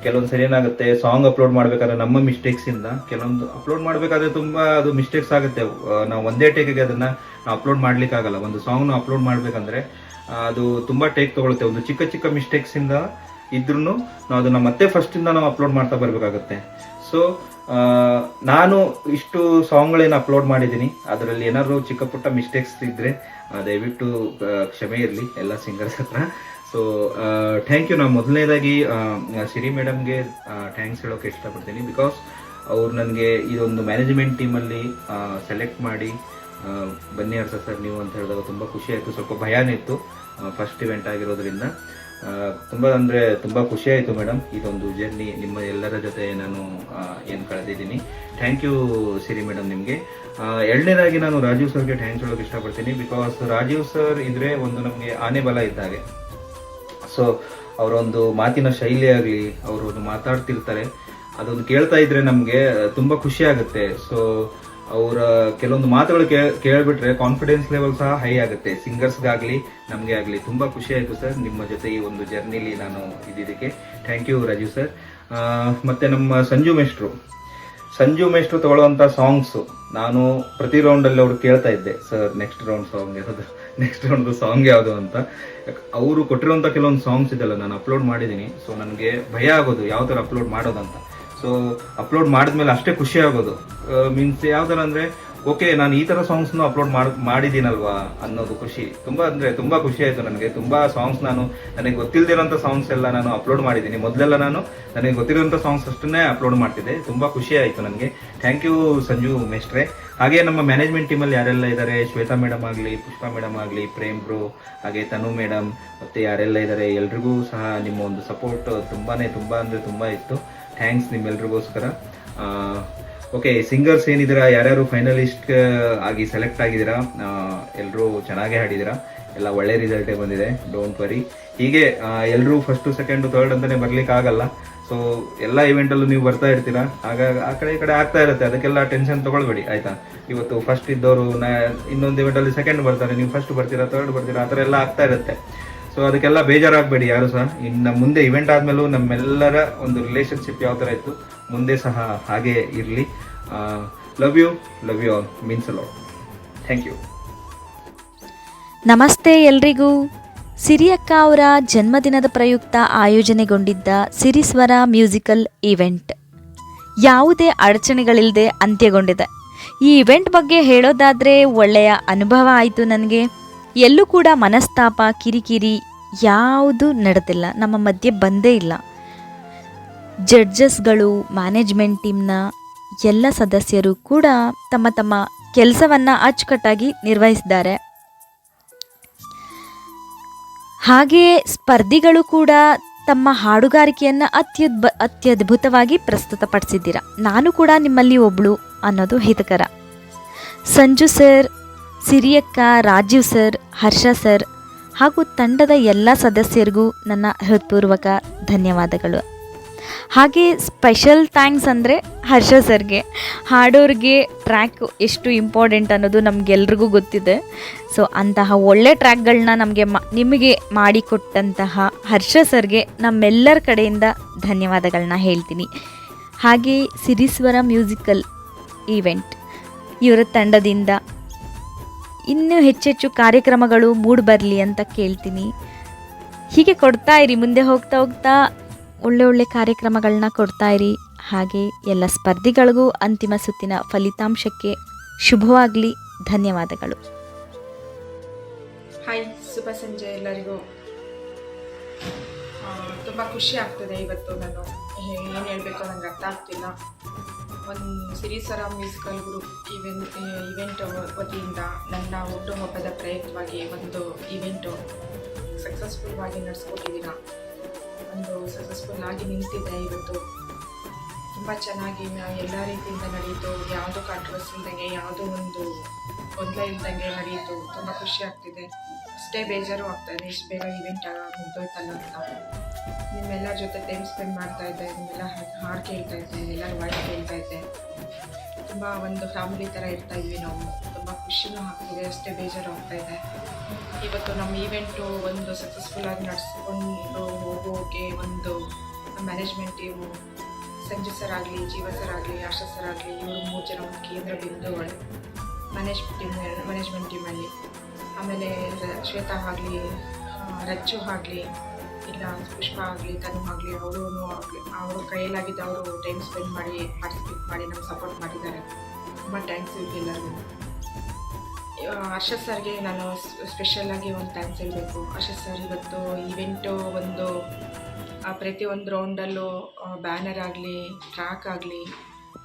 ಕೆಲವೊಂದು ಸರಿ ಏನಾಗುತ್ತೆ, ಸಾಂಗ್ ಅಪ್ಲೋಡ್ ಮಾಡಬೇಕಾದ್ರೆ ನಮ್ಮ ಮಿಸ್ಟೇಕ್ಸಿಂದ ಕೆಲವೊಂದು ಅಪ್ಲೋಡ್ ಮಾಡಬೇಕಾದ್ರೆ ತುಂಬ ಅದು ಮಿಸ್ಟೇಕ್ಸ್ ಆಗುತ್ತೆ. ನಾವು ಒಂದೇ ಟೇಕಿಗೆ ಅದನ್ನು ನಾವು ಅಪ್ಲೋಡ್ ಮಾಡಲಿಕ್ಕಾಗಲ್ಲ. ಒಂದು ಸಾಂಗ್ನ ಅಪ್ಲೋಡ್ ಮಾಡಬೇಕಂದ್ರೆ ಅದು ತುಂಬ ಟೇಕ್ ತೊಗೊಳುತ್ತೆ. ಒಂದು ಚಿಕ್ಕ ಚಿಕ್ಕ ಮಿಸ್ಟೇಕ್ಸಿಂದ ಇದ್ರೂ ನಾವು ಅದನ್ನು ಮತ್ತೆ ಫಸ್ಟಿಂದ ನಾವು ಅಪ್ಲೋಡ್ ಮಾಡ್ತಾ ಬರಬೇಕಾಗುತ್ತೆ. ಸೊ ನಾನು ಇಷ್ಟು ಸಾಂಗ್ಗಳೇನು ಅಪ್ಲೋಡ್ ಮಾಡಿದ್ದೀನಿ, ಅದರಲ್ಲಿ ಏನಾದರೂ ಚಿಕ್ಕ ಪುಟ್ಟ ಮಿಸ್ಟೇಕ್ಸ್ ಇದ್ದರೆ ದಯವಿಟ್ಟು ಕ್ಷಮೆ ಇರಲಿ ಎಲ್ಲ ಸಿಂಗರ್ಸ್ ಹತ್ರ. So thank you. ನಾನು ಮೊದಲನೇದಾಗಿ ಸಿರಿ ಮೇಡಮ್ಗೆ ಥ್ಯಾಂಕ್ಸ್ ಹೇಳೋಕ್ಕೆ ಇಷ್ಟಪಡ್ತೀನಿ. ಬಿಕಾಸ್ ಅವ್ರು ನನಗೆ ಇದೊಂದು ಮ್ಯಾನೇಜ್ಮೆಂಟ್ ಟೀಮಲ್ಲಿ ಸೆಲೆಕ್ಟ್ ಮಾಡಿ ಬನ್ನಿ ಹರ್ಷ ಸರ್ ನೀವು ಅಂತ ಹೇಳಿದಾಗ ತುಂಬ ಖುಷಿ ಆಯಿತು. ಸ್ವಲ್ಪ ಭಯನೇ ಇತ್ತು, ಫಸ್ಟ್ ಇವೆಂಟ್ ಆಗಿರೋದ್ರಿಂದ. ತುಂಬ ಖುಷಿ ಆಯಿತು ಮೇಡಮ್. ಇದೊಂದು ಜರ್ನಿ ನಿಮ್ಮ ಎಲ್ಲರ ಜೊತೆ ನಾನು ಏನು ಕಳೆದಿದ್ದೀನಿ. ಥ್ಯಾಂಕ್ ಯು ಸಿರಿ ಮೇಡಮ್ ನಿಮಗೆ. ಎರಡನೇದಾಗಿ ನಾನು ರಾಜೀವ್ ಸರ್ಗೆ ಥ್ಯಾಂಕ್ಸ್ ಹೇಳೋಕೆ ಇಷ್ಟಪಡ್ತೀನಿ. ಬಿಕಾಸ್ ರಾಜೀವ್ ಸರ್ ಇದ್ರೆ ಒಂದು ನಮಗೆ ಆನೆ ಬಲ ಇದ್ದಾಗೆ. ಸೊ ಅವರೊಂದು ಮಾತಿನ ಶೈಲಿ ಆಗಲಿ, ಅವರು ಮಾತಾಡ್ತಿರ್ತಾರೆ, ಅದೊಂದು ಕೇಳ್ತಾ ಇದ್ರೆ ನಮಗೆ ತುಂಬ ಖುಷಿ ಆಗುತ್ತೆ. ಸೊ ಅವರ ಕೆಲವೊಂದು ಮಾತುಗಳು ಕೇಳಿಬಿಟ್ರೆ ಕಾನ್ಫಿಡೆನ್ಸ್ ಲೆವೆಲ್ ಸಹ ಹೈ ಆಗುತ್ತೆ, ಸಿಂಗರ್ಸ್ಗಾಗಲಿ ನಮಗೆ ಆಗಲಿ. ತುಂಬ ಖುಷಿ ಆಯಿತು ಸರ್ ನಿಮ್ಮ ಜೊತೆ ಈ ಒಂದು ಜರ್ನಿಲಿ ನಾನು ಇದ್ದಿದ್ದಕ್ಕೆ. Thank you Rajeev sir. ಮತ್ತು ನಮ್ಮ ಸಂಜು ಮೇಷ್ಟ್ರು ತಗೊಳ್ಳುವಂಥ ಸಾಂಗ್ಸು ನಾನು ಪ್ರತಿ ರೌಂಡಲ್ಲಿ ಅವ್ರು ಕೇಳ್ತಾ ಇದ್ದೆ, ಸರ್ ನೆಕ್ಸ್ಟ್ ರೌಂಡ್ದು ಸಾಂಗ್ ಯಾವುದು ಅಂತ. ಅವರು ಕೊಟ್ಟಿರೋಂಥ ಕೆಲವೊಂದು ಸಾಂಗ್ಸ್ ಇದೆಲ್ಲ ನಾನು ಅಪ್ಲೋಡ್ ಮಾಡಿದ್ದೀನಿ. ಸೊ ನನಗೆ ಭಯ ಆಗೋದು ಯಾವ ಥರ ಅಪ್ಲೋಡ್ ಮಾಡೋದಂತ. ಸೊ ಅಪ್ಲೋಡ್ ಮಾಡಿದ್ಮೇಲೆ ಅಷ್ಟೇ ಖುಷಿ ಆಗೋದು. ಮೀನ್ಸ್ ಯಾವ ಥರ ಅಂದರೆ, ಓಕೆ ನಾನು ಈ ಥರ ಸಾಂಗ್ಸ್ನು ಅಪ್ಲೋಡ್ ಮಾಡಿದ್ದೀನಲ್ವಾ ಅನ್ನೋದು ಖುಷಿ. ತುಂಬ ಖುಷಿ ಆಯಿತು ನನಗೆ. ತುಂಬ ಸಾಂಗ್ಸ್ ನನಗೆ ಗೊತ್ತಿಲ್ಲದಿರೋಂಥ ಸಾಂಗ್ಸ್ ಎಲ್ಲ ನಾನು ಅಪ್ಲೋಡ್ ಮಾಡಿದ್ದೀನಿ. ಮೊದಲೆಲ್ಲ ನಾನು ನನಗೆ ಗೊತ್ತಿರೋಂಥ ಸಾಂಗ್ಸ್ ಅಷ್ಟನ್ನೇ ಅಪ್ಲೋಡ್ ಮಾಡ್ತಿದ್ದೆ. ತುಂಬ ಖುಷಿ ಆಯಿತು ನನಗೆ. ಥ್ಯಾಂಕ್ ಯು ಸಂಜು ಮೇಷ್ಟ್ರೆ. ಹಾಗೆ ನಮ್ಮ ಮ್ಯಾನೇಜ್ಮೆಂಟ್ ಟೀಮಲ್ಲಿ ಯಾರೆಲ್ಲ ಇದ್ದಾರೆ, ಶ್ವೇತಾ ಮೇಡಮ್ ಆಗಲಿ, ಪುಷ್ಪಾ ಮೇಡಮ್ ಆಗಲಿ, ಪ್ರೇಮ್ ಬ್ರೋ, ಹಾಗೆ ತನು ಮೇಡಮ್, ಮತ್ತು ಯಾರೆಲ್ಲ ಇದ್ದಾರೆ ಎಲ್ರಿಗೂ ಸಹ ನಿಮ್ಮ ಒಂದು ಸಪೋರ್ಟ್ ತುಂಬ ಇತ್ತು. ಥ್ಯಾಂಕ್ಸ್ ನಿಮ್ಮೆಲ್ರಿಗೋಸ್ಕರ. ಓಕೆ, ಸಿಂಗರ್ಸ್ ಏನಿದ್ದೀರಾ, ಯಾರ್ಯಾರು ಫೈನಲಿಸ್ಟ್ ಆಗಿ ಸೆಲೆಕ್ಟ್ ಆಗಿದ್ದೀರಾ, ಎಲ್ಲರೂ ಚೆನ್ನಾಗೇ ಹಾಡಿದ್ದೀರಾ, ಎಲ್ಲ ಒಳ್ಳೆ ರಿಸಲ್ಟೇ ಬಂದಿದೆ. Don't worry. ಹೀಗೆ ಎಲ್ಲರೂ ಫಸ್ಟು ಸೆಕೆಂಡು ಥರ್ಡ್ ಅಂತಲೇ ಬರಲಿಕ್ಕಾಗಲ್ಲ. ಸೊ ಎಲ್ಲ ಇವೆಂಟಲ್ಲೂ ನೀವು ಬರ್ತಾ ಇರ್ತೀರಾ, ಹಾಗಾಗಿ ಆ ಕಡೆ ಈ ಕಡೆ ಆಗ್ತಾ ಇರುತ್ತೆ. ಅದಕ್ಕೆಲ್ಲ ಟೆನ್ಷನ್ ತೊಗೊಳ್ಬೇಡಿ ಆಯಿತಾ. ಇವತ್ತು ಫಸ್ಟ್ ಇದ್ದವರು ಇನ್ನೊಂದು ಇವೆಂಟಲ್ಲಿ ಸೆಕೆಂಡ್ ಬರ್ತಾರೆ, ನೀವು ಫಸ್ಟ್ ಬರ್ತೀರಾ, ಥರ್ಡ್ ಬರ್ತೀರಾ, ಆ ಥರ ಎಲ್ಲ ಆಗ್ತಾ ಇರುತ್ತೆ. ಸೊ ಅದಕ್ಕೆಲ್ಲ ಬೇಜಾರಾಗಬೇಡಿ ಯಾರು ಸಹ. ಇನ್ನು ಮುಂದೆ ಇವೆಂಟ್ ಆದಮೇಲೂ ನಮ್ಮೆಲ್ಲರ ಒಂದು ರಿಲೇಷನ್ಶಿಪ್ ಯಾವ ಥರ ಇತ್ತು ಮುಂದೆ ಸಹ ಹಾಗೇ ಇರಲಿ. Love you all, means a lot. Thank you. ನಮಸ್ತೆ ಎಲ್ರಿಗೂ. ಸಿರಿಯಕ್ಕ ಅವರ ಜನ್ಮದಿನದ ಪ್ರಯುಕ್ತ ಆಯೋಜನೆಗೊಂಡಿದ್ದ ಸಿರಿಸ್ವರ ಮ್ಯೂಸಿಕಲ್ ಈವೆಂಟ್ ಯಾವುದೇ ಅಡಚಣೆಗಳಿಲ್ಲದೆ ಅಂತ್ಯಗೊಂಡಿದೆ. ಈ ಇವೆಂಟ್ ಬಗ್ಗೆ ಹೇಳೋದಾದರೆ ಒಳ್ಳೆಯ ಅನುಭವ ಆಯಿತು ನನಗೆ. ಎಲ್ಲೂ ಕೂಡ ಮನಸ್ತಾಪ, ಕಿರಿಕಿರಿ ಯಾವುದೂ ನಡೆದಿಲ್ಲ, ನಮ್ಮ ಮಧ್ಯೆ ಬಂದೇ ಇಲ್ಲ. ಜಡ್ಜಸ್ಗಳು, ಮ್ಯಾನೇಜ್ಮೆಂಟ್ ಟೀಮ್ನ ಎಲ್ಲ ಸದಸ್ಯರು ಕೂಡ ತಮ್ಮ ತಮ್ಮ ಕೆಲಸವನ್ನು ಅಚ್ಚುಕಟ್ಟಾಗಿ ನಿರ್ವಹಿಸಿದ್ದಾರೆ. ಹಾಗೆಯೇ ಸ್ಪರ್ಧಿಗಳು ಕೂಡ ತಮ್ಮ ಹಾಡುಗಾರಿಕೆಯನ್ನು ಅತ್ಯದ್ಭುತವಾಗಿ ಪ್ರಸ್ತುತಪಡಿಸಿದ್ದೀರ. ನಾನು ಕೂಡ ನಿಮ್ಮಲ್ಲಿ ಒಬ್ಬಳು ಅನ್ನೋದು ಹಿತಕರ. Sanju sir, ಸಿರಿಯಕ್ಕ, Rajiv sir, Harsha sir ಹಾಗೂ ತಂಡದ ಎಲ್ಲ ಸದಸ್ಯರಿಗೂ ನನ್ನ ಹೃತ್ಪೂರ್ವಕ ಧನ್ಯವಾದಗಳು. ಹಾಗೆ ಸ್ಪೆಷಲ್ ಥ್ಯಾಂಕ್ಸ್ ಅಂದರೆ ಹರ್ಷ ಸರ್ಗೆ. ಹಾಡೋರಿಗೆ ಟ್ರ್ಯಾಕ್ ಎಷ್ಟು ಇಂಪಾರ್ಟೆಂಟ್ ಅನ್ನೋದು ನಮಗೆಲ್ರಿಗೂ ಗೊತ್ತಿದೆ. ಸೊ ಅಂತಹ ಒಳ್ಳೆ ಟ್ರ್ಯಾಕ್ಗಳನ್ನ ನಿಮಗೆ ಮಾಡಿಕೊಟ್ಟಂತಹ ಹರ್ಷ ಸರ್ಗೆ ನಮ್ಮೆಲ್ಲರ ಕಡೆಯಿಂದ ಧನ್ಯವಾದಗಳನ್ನ ಹೇಳ್ತೀನಿ. ಹಾಗೆ ಸಿರಿಸ್ವರ ಮ್ಯೂಸಿಕಲ್ ಈವೆಂಟ್ ಇವರ ತಂಡದಿಂದ ಇನ್ನೂ ಹೆಚ್ಚೆಚ್ಚು ಕಾರ್ಯಕ್ರಮಗಳು ಮೂಡಿಬರಲಿ ಅಂತ ಕೇಳ್ತೀನಿ. ಹೀಗೆ ಕೊಡ್ತಾ ಇರಿ, ಮುಂದೆ ಹೋಗ್ತಾ ಒಳ್ಳೆ ಕಾರ್ಯಕ್ರಮಗಳನ್ನ ಕೊಡ್ತಾ ಇರಿ. ಹಾಗೆ ಎಲ್ಲ ಸ್ಪರ್ಧಿಗಳಿಗೂ ಅಂತಿಮ ಸುತ್ತಿನ ಫಲಿತಾಂಶಕ್ಕೆ ಶುಭವಾಗಲಿ. ಧನ್ಯವಾದಗಳು. ಹಾಯ್, ಶುಭ ಸಂಜೆ ಎಲ್ಲರಿಗೂ. ತುಂಬ ಖುಷಿ ಆಗ್ತದೆ. ಇವತ್ತು ನಾನು ಏನು ಹೇಳಬೇಕು ನನಗೆ ಅರ್ಥ ಆಗ್ತಿಲ್ಲ. ಒಂದು ಸಿರಿಸ್ವರ ಮ್ಯೂಸಿಕಲ್ ಗ್ರೂಪ್ ಇವೆಂಟ್ ವತಿಯಿಂದ ನನ್ನ ಹುಟ್ಟುಹಬ್ಬದ ಪ್ರಯುಕ್ತವಾಗಿ ಒಂದು ಇವೆಂಟು ಸಕ್ಸಸ್ಫುಲ್ವಾಗಿ ನಡೆಸ್ಕೊಟ್ಟಿದ್ದೀನ. ಒಂದು ಸಕ್ಸಸ್ಫುಲ್ ಆಗಿ ನಿಂತಿದೆ. ಇವತ್ತು ತುಂಬ ಚೆನ್ನಾಗಿ ಎಲ್ಲ ರೀತಿಯಿಂದ ನಡೆಯಿತು. ಯಾವುದೋ ಕಾಂಟ್ರವರ್ಸಿ ಇಲ್ದಂಗೆ, ಯಾವುದೋ ಒಂದು ಗೊಂದಲ ಇಲ್ದಂಗೆ ನಡೆಯಿತು. ತುಂಬ ಖುಷಿ ಆಗ್ತಿದೆ. ಅಷ್ಟೇ ಬೇಜಾರು ಆಗ್ತಾಯಿದೆ, ಇಷ್ಟು ಬೇಗ ಇವೆಂಟ್ ಮುಗ್ದೋಯ್ತಲ್ಲ ಅಂತ. ನಿಮ್ಮೆಲ್ಲರ ಜೊತೆ ಟೈಮ್ ಸ್ಪೆಂಡ್ ಮಾಡ್ತಾಯಿದ್ದೆ, ನಿಮ್ಮೆಲ್ಲ ಹಾಡು ಕೇಳ್ತಾ ಇದ್ದೆ, ಎಲ್ಲರ ವಾಯ್ಸ್ ಕೇಳ್ತಾ ಇದ್ದೆ. ತುಂಬ ಒಂದು ಫ್ಯಾಮಿಲಿ ಥರ ಇರ್ತಾಯಿದ್ವಿ ನಾವು. ತುಂಬ ಖುಷಿನೂ ಆಗ್ತಿದೆ, ಅಷ್ಟೇ ಬೇಜಾರು ಆಗ್ತಾಯಿದೆ. ಇವತ್ತು ನಮ್ಮ ಈವೆಂಟು ಒಂದು ಸಕ್ಸಸ್ಫುಲ್ಲಾಗಿ ನಡೆಸ್ಕೊಂಡು ಹೋಗೋಕ್ಕೆ ಒಂದು ಮ್ಯಾನೇಜ್ಮೆಂಟ್ ಟೀಮು, ಸಂಜು ಸರ್ ಆಗಲಿ, ಜೀವ ಸರ್ ಆಗಲಿ, ಆಶಾ ಸರ್ ಆಗಲಿ, ಇವರು 3 ಜನ ಒಂದು ಕೇಂದ್ರ ಬಿಂದುಗಳು ಮ್ಯಾನೇಜ್ಮೆಂಟ್ ಟೀಮಲ್ಲಿ. ಆಮೇಲೆ ಶ್ವೇತಾ ಆಗಲಿ, ರಚ್ಚು ಆಗಲಿ, ಇಲ್ಲ ಪುಷ್ಪ ಆಗಲಿ, ತನು ಆಗಲಿ, ಅವರು ಕೈಯಲ್ಲಾಗಿದ್ದು ಅವರು ಟೈಮ್ ಸ್ಪೆಂಡ್ ಮಾಡಿ ಪಾರ್ಟಿಸಿಪೇಟ್ ಮಾಡಿ ನಮ್ಗೆ ಸಪೋರ್ಟ್ ಮಾಡಿದ್ದಾರೆ. ತುಂಬ ಥ್ಯಾಂಕ್ಸ್ ಎಲ್ಲರಿಗೂ. ಹರ್ಷದ್ ಸರ್ಗೆ ನಾನು ಸ್ಪೆಷಲಾಗಿ ಒಂದು ಥ್ಯಾಂಕ್ಸ್ ಹೇಳಬೇಕು. ಹರ್ಷದ್ ಸರ್ ಇವತ್ತು ಈವೆಂಟು ಒಂದು ಪ್ರತಿಯೊಂದು ರೌಂಡಲ್ಲೂ ಬ್ಯಾನರ್ ಆಗಲಿ, ಟ್ರ್ಯಾಕ್ ಆಗಲಿ,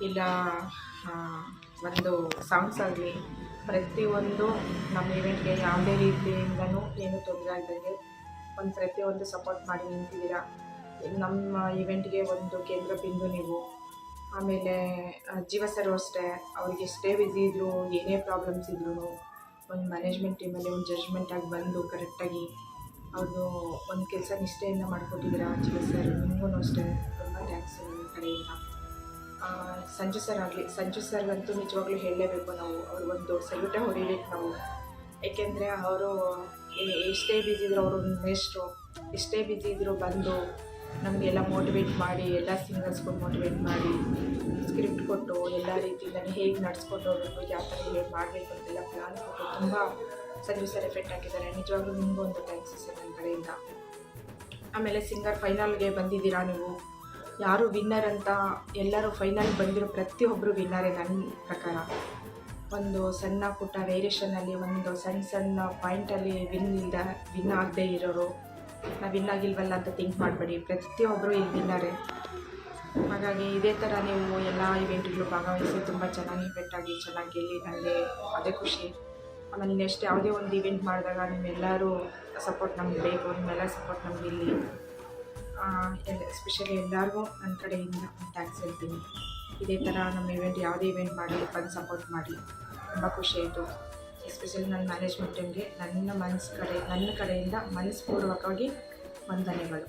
ಇಲ್ಲ ಒಂದು ಸಾಂಗ್ಸ್ ಆಗಲಿ, ಪ್ರತಿಯೊಂದು ನಮ್ಮ ಇವೆಂಟ್ಗೆ ಯಾವುದೇ ರೀತಿಯಿಂದನೂ ಏನೂ ತೊಂದರೆ ಆಗದಂಗೆ ಪ್ರತಿಯೊಂದು ಸಪೋರ್ಟ್ ಮಾಡಿ ನಿಂತಿದ್ದೀರಾ. ನಮ್ಮ ಇವೆಂಟ್ಗೆ ಒಂದು ಕೇಂದ್ರ ಬಿಂದು ನೀವು. ಆಮೇಲೆ ಜೀವ ಸರ್ ಅಷ್ಟೇ, ಅವ್ರಿಗೆ ಎಷ್ಟೇ ಬ್ಯುಸಿ ಇದ್ದರೂ, ಏನೇ ಪ್ರಾಬ್ಲಮ್ಸ್ ಇದ್ರೂ ಒಂದು ಮ್ಯಾನೇಜ್ಮೆಂಟ್ ಟೀಮಲ್ಲಿ ಒಂದು ಜಡ್ಜ್ಮೆಂಟಾಗಿ ಬಂದು ಕರೆಕ್ಟಾಗಿ ಅವರು ಒಂದು ಕೆಲಸ ನಿಷ್ಠೆಯಿಂದ ಮಾಡಿಕೊಟ್ಟಿದ್ದೀರಾ. ಜೀವ ಸರ್ ನಿಮಗೂ ಅಷ್ಟೇ ತುಂಬ ಥ್ಯಾಂಕ್ಸ್ ನನ್ನ ಕಡೆಯಿಂದ. ಸಂಜು ಸರ್ ಆಗಲಿ, ಸಂಜು ಸರ್ಗಂತೂ ನಿಜವಾಗ್ಲೂ ಹೇಳಲೇಬೇಕು ನಾವು. ಅವ್ರಿಗೊಂದು ಸಲ್ಯೂಟೇ ಹೊಡಿಬೇಕು ನಾವು. ಏಕೆಂದರೆ ಅವರು ಎಷ್ಟೇ ಬ್ಯುಸಿ ಇದ್ದರೂ, ಅವರು ಮೇಷ್ಟ್ರು, ಎಷ್ಟೇ ಬ್ಯುಸಿ ಇದ್ದರೂ ಬಂದು ನಮಗೆಲ್ಲ ಮೋಟಿವೇಟ್ ಮಾಡಿ, ಎಲ್ಲ ಸಿಂಗರ್ಸ್ಗೂ ಮೋಟಿವೇಟ್ ಮಾಡಿ, ಸ್ಕ್ರಿಪ್ಟ್ ಕೊಟ್ಟು ಎಲ್ಲ ರೀತಿಯಿಂದ ಹೇಗೆ ನಡ್ಸ್ಕೊಂಡು ಹೋಗ್ಬೇಕು, ಯಾವ ಥರ ಹೇಗೆ ಮಾಡಬೇಕು ಅಂತೆಲ್ಲ ಪ್ಲ್ಯಾನ್ ಕೊಟ್ಟು ತುಂಬ ಸಂಜು ಸರ್ ಎಫೆಕ್ಟ್ ಹಾಕಿದ್ದಾರೆ. ನಿಜವಾಗ್ಲೂ ನಿಮಗೂ ಒಂದು ಥ್ಯಾಂಕ್ಸ್ ಸರ್ ನನ್ನ ಕಡೆಯಿಂದ. ಆಮೇಲೆ ಸಿಂಗರ್ ಫೈನಲ್ಗೆ ಬಂದಿದ್ದೀರಾ ನೀವು. ಯಾರು ವಿನ್ನರ್ ಅಂತ, ಎಲ್ಲರೂ ಫೈನಲ್ ಬಂದಿರೋ ಪ್ರತಿಯೊಬ್ಬರು ವಿನ್ನರೇ ನನ್ನ ಪ್ರಕಾರ. ಒಂದು ಸಣ್ಣ ಪುಟ್ಟ ವೇರಿಯೇಷನಲ್ಲಿ, ಒಂದು ಸಣ್ಣ ಪಾಯಿಂಟಲ್ಲಿ ವಿನ್ ಆಗದೆ ಇರೋರು, ನಾವು ವಿನ್ ಆಗಿಲ್ವಲ್ಲ ಅಂತ ಥಿಂಕ್ ಮಾಡಬೇಡಿ. ಪ್ರತಿಯೊಬ್ಬರು ಇಲ್ಲಿ ವಿನ್ನರೇ. ಹಾಗಾಗಿ ಇದೇ ಥರ ನೀವು ಎಲ್ಲ ಇವೆಂಟ್ಗಳು ಭಾಗವಹಿಸಿ ತುಂಬ ಚೆನ್ನಾಗಿ ಇವೆಂಟಾಗಿ ಚೆನ್ನಾಗಿ ಗೆಲ್ಲಿ, ನನಗೆ ಅದೇ ಖುಷಿ. ಆಮೇಲೆ ನೆಕ್ಸ್ಟ್ ಯಾವುದೇ ಒಂದು ಇವೆಂಟ್ ಮಾಡಿದಾಗ ನಿಮ್ಮೆಲ್ಲರೂ ಸಪೋರ್ಟ್ ನಮ್ಗೆ ಬೇಕು, ನಿಮ್ಮೆಲ್ಲ ಸಪೋರ್ಟ್ ನಮ್ಗೆ ಇಲ್ಲಿ. ಎಸ್ಪೆಷಲಿ ಎಲ್ಲರಿಗೂ ನನ್ನ ಕಡೆಯಿಂದ ಥ್ಯಾಂಕ್ಸ್ ಹೇಳ್ತೀನಿ. ಇದೇ ಥರ ನಮ್ಮ ಇವೆಂಟ್ ಯಾವುದೇ ಇವೆಂಟ್ ಮಾಡಲಿ ಬಂದು ಸಪೋರ್ಟ್ ಮಾಡಿ. ತುಂಬ ಖುಷಿ ಆಯಿತು. ಎಸ್ಪೆಷಲಿ ನನ್ನ ಮ್ಯಾನೇಜ್ಮೆಂಟ್ ಟೀಮ್ಗೆ ನನ್ನ ಕಡೆಯಿಂದ ಮನಸ್ಪೂರ್ವಕವಾಗಿ ವಂದನೆಗಳು.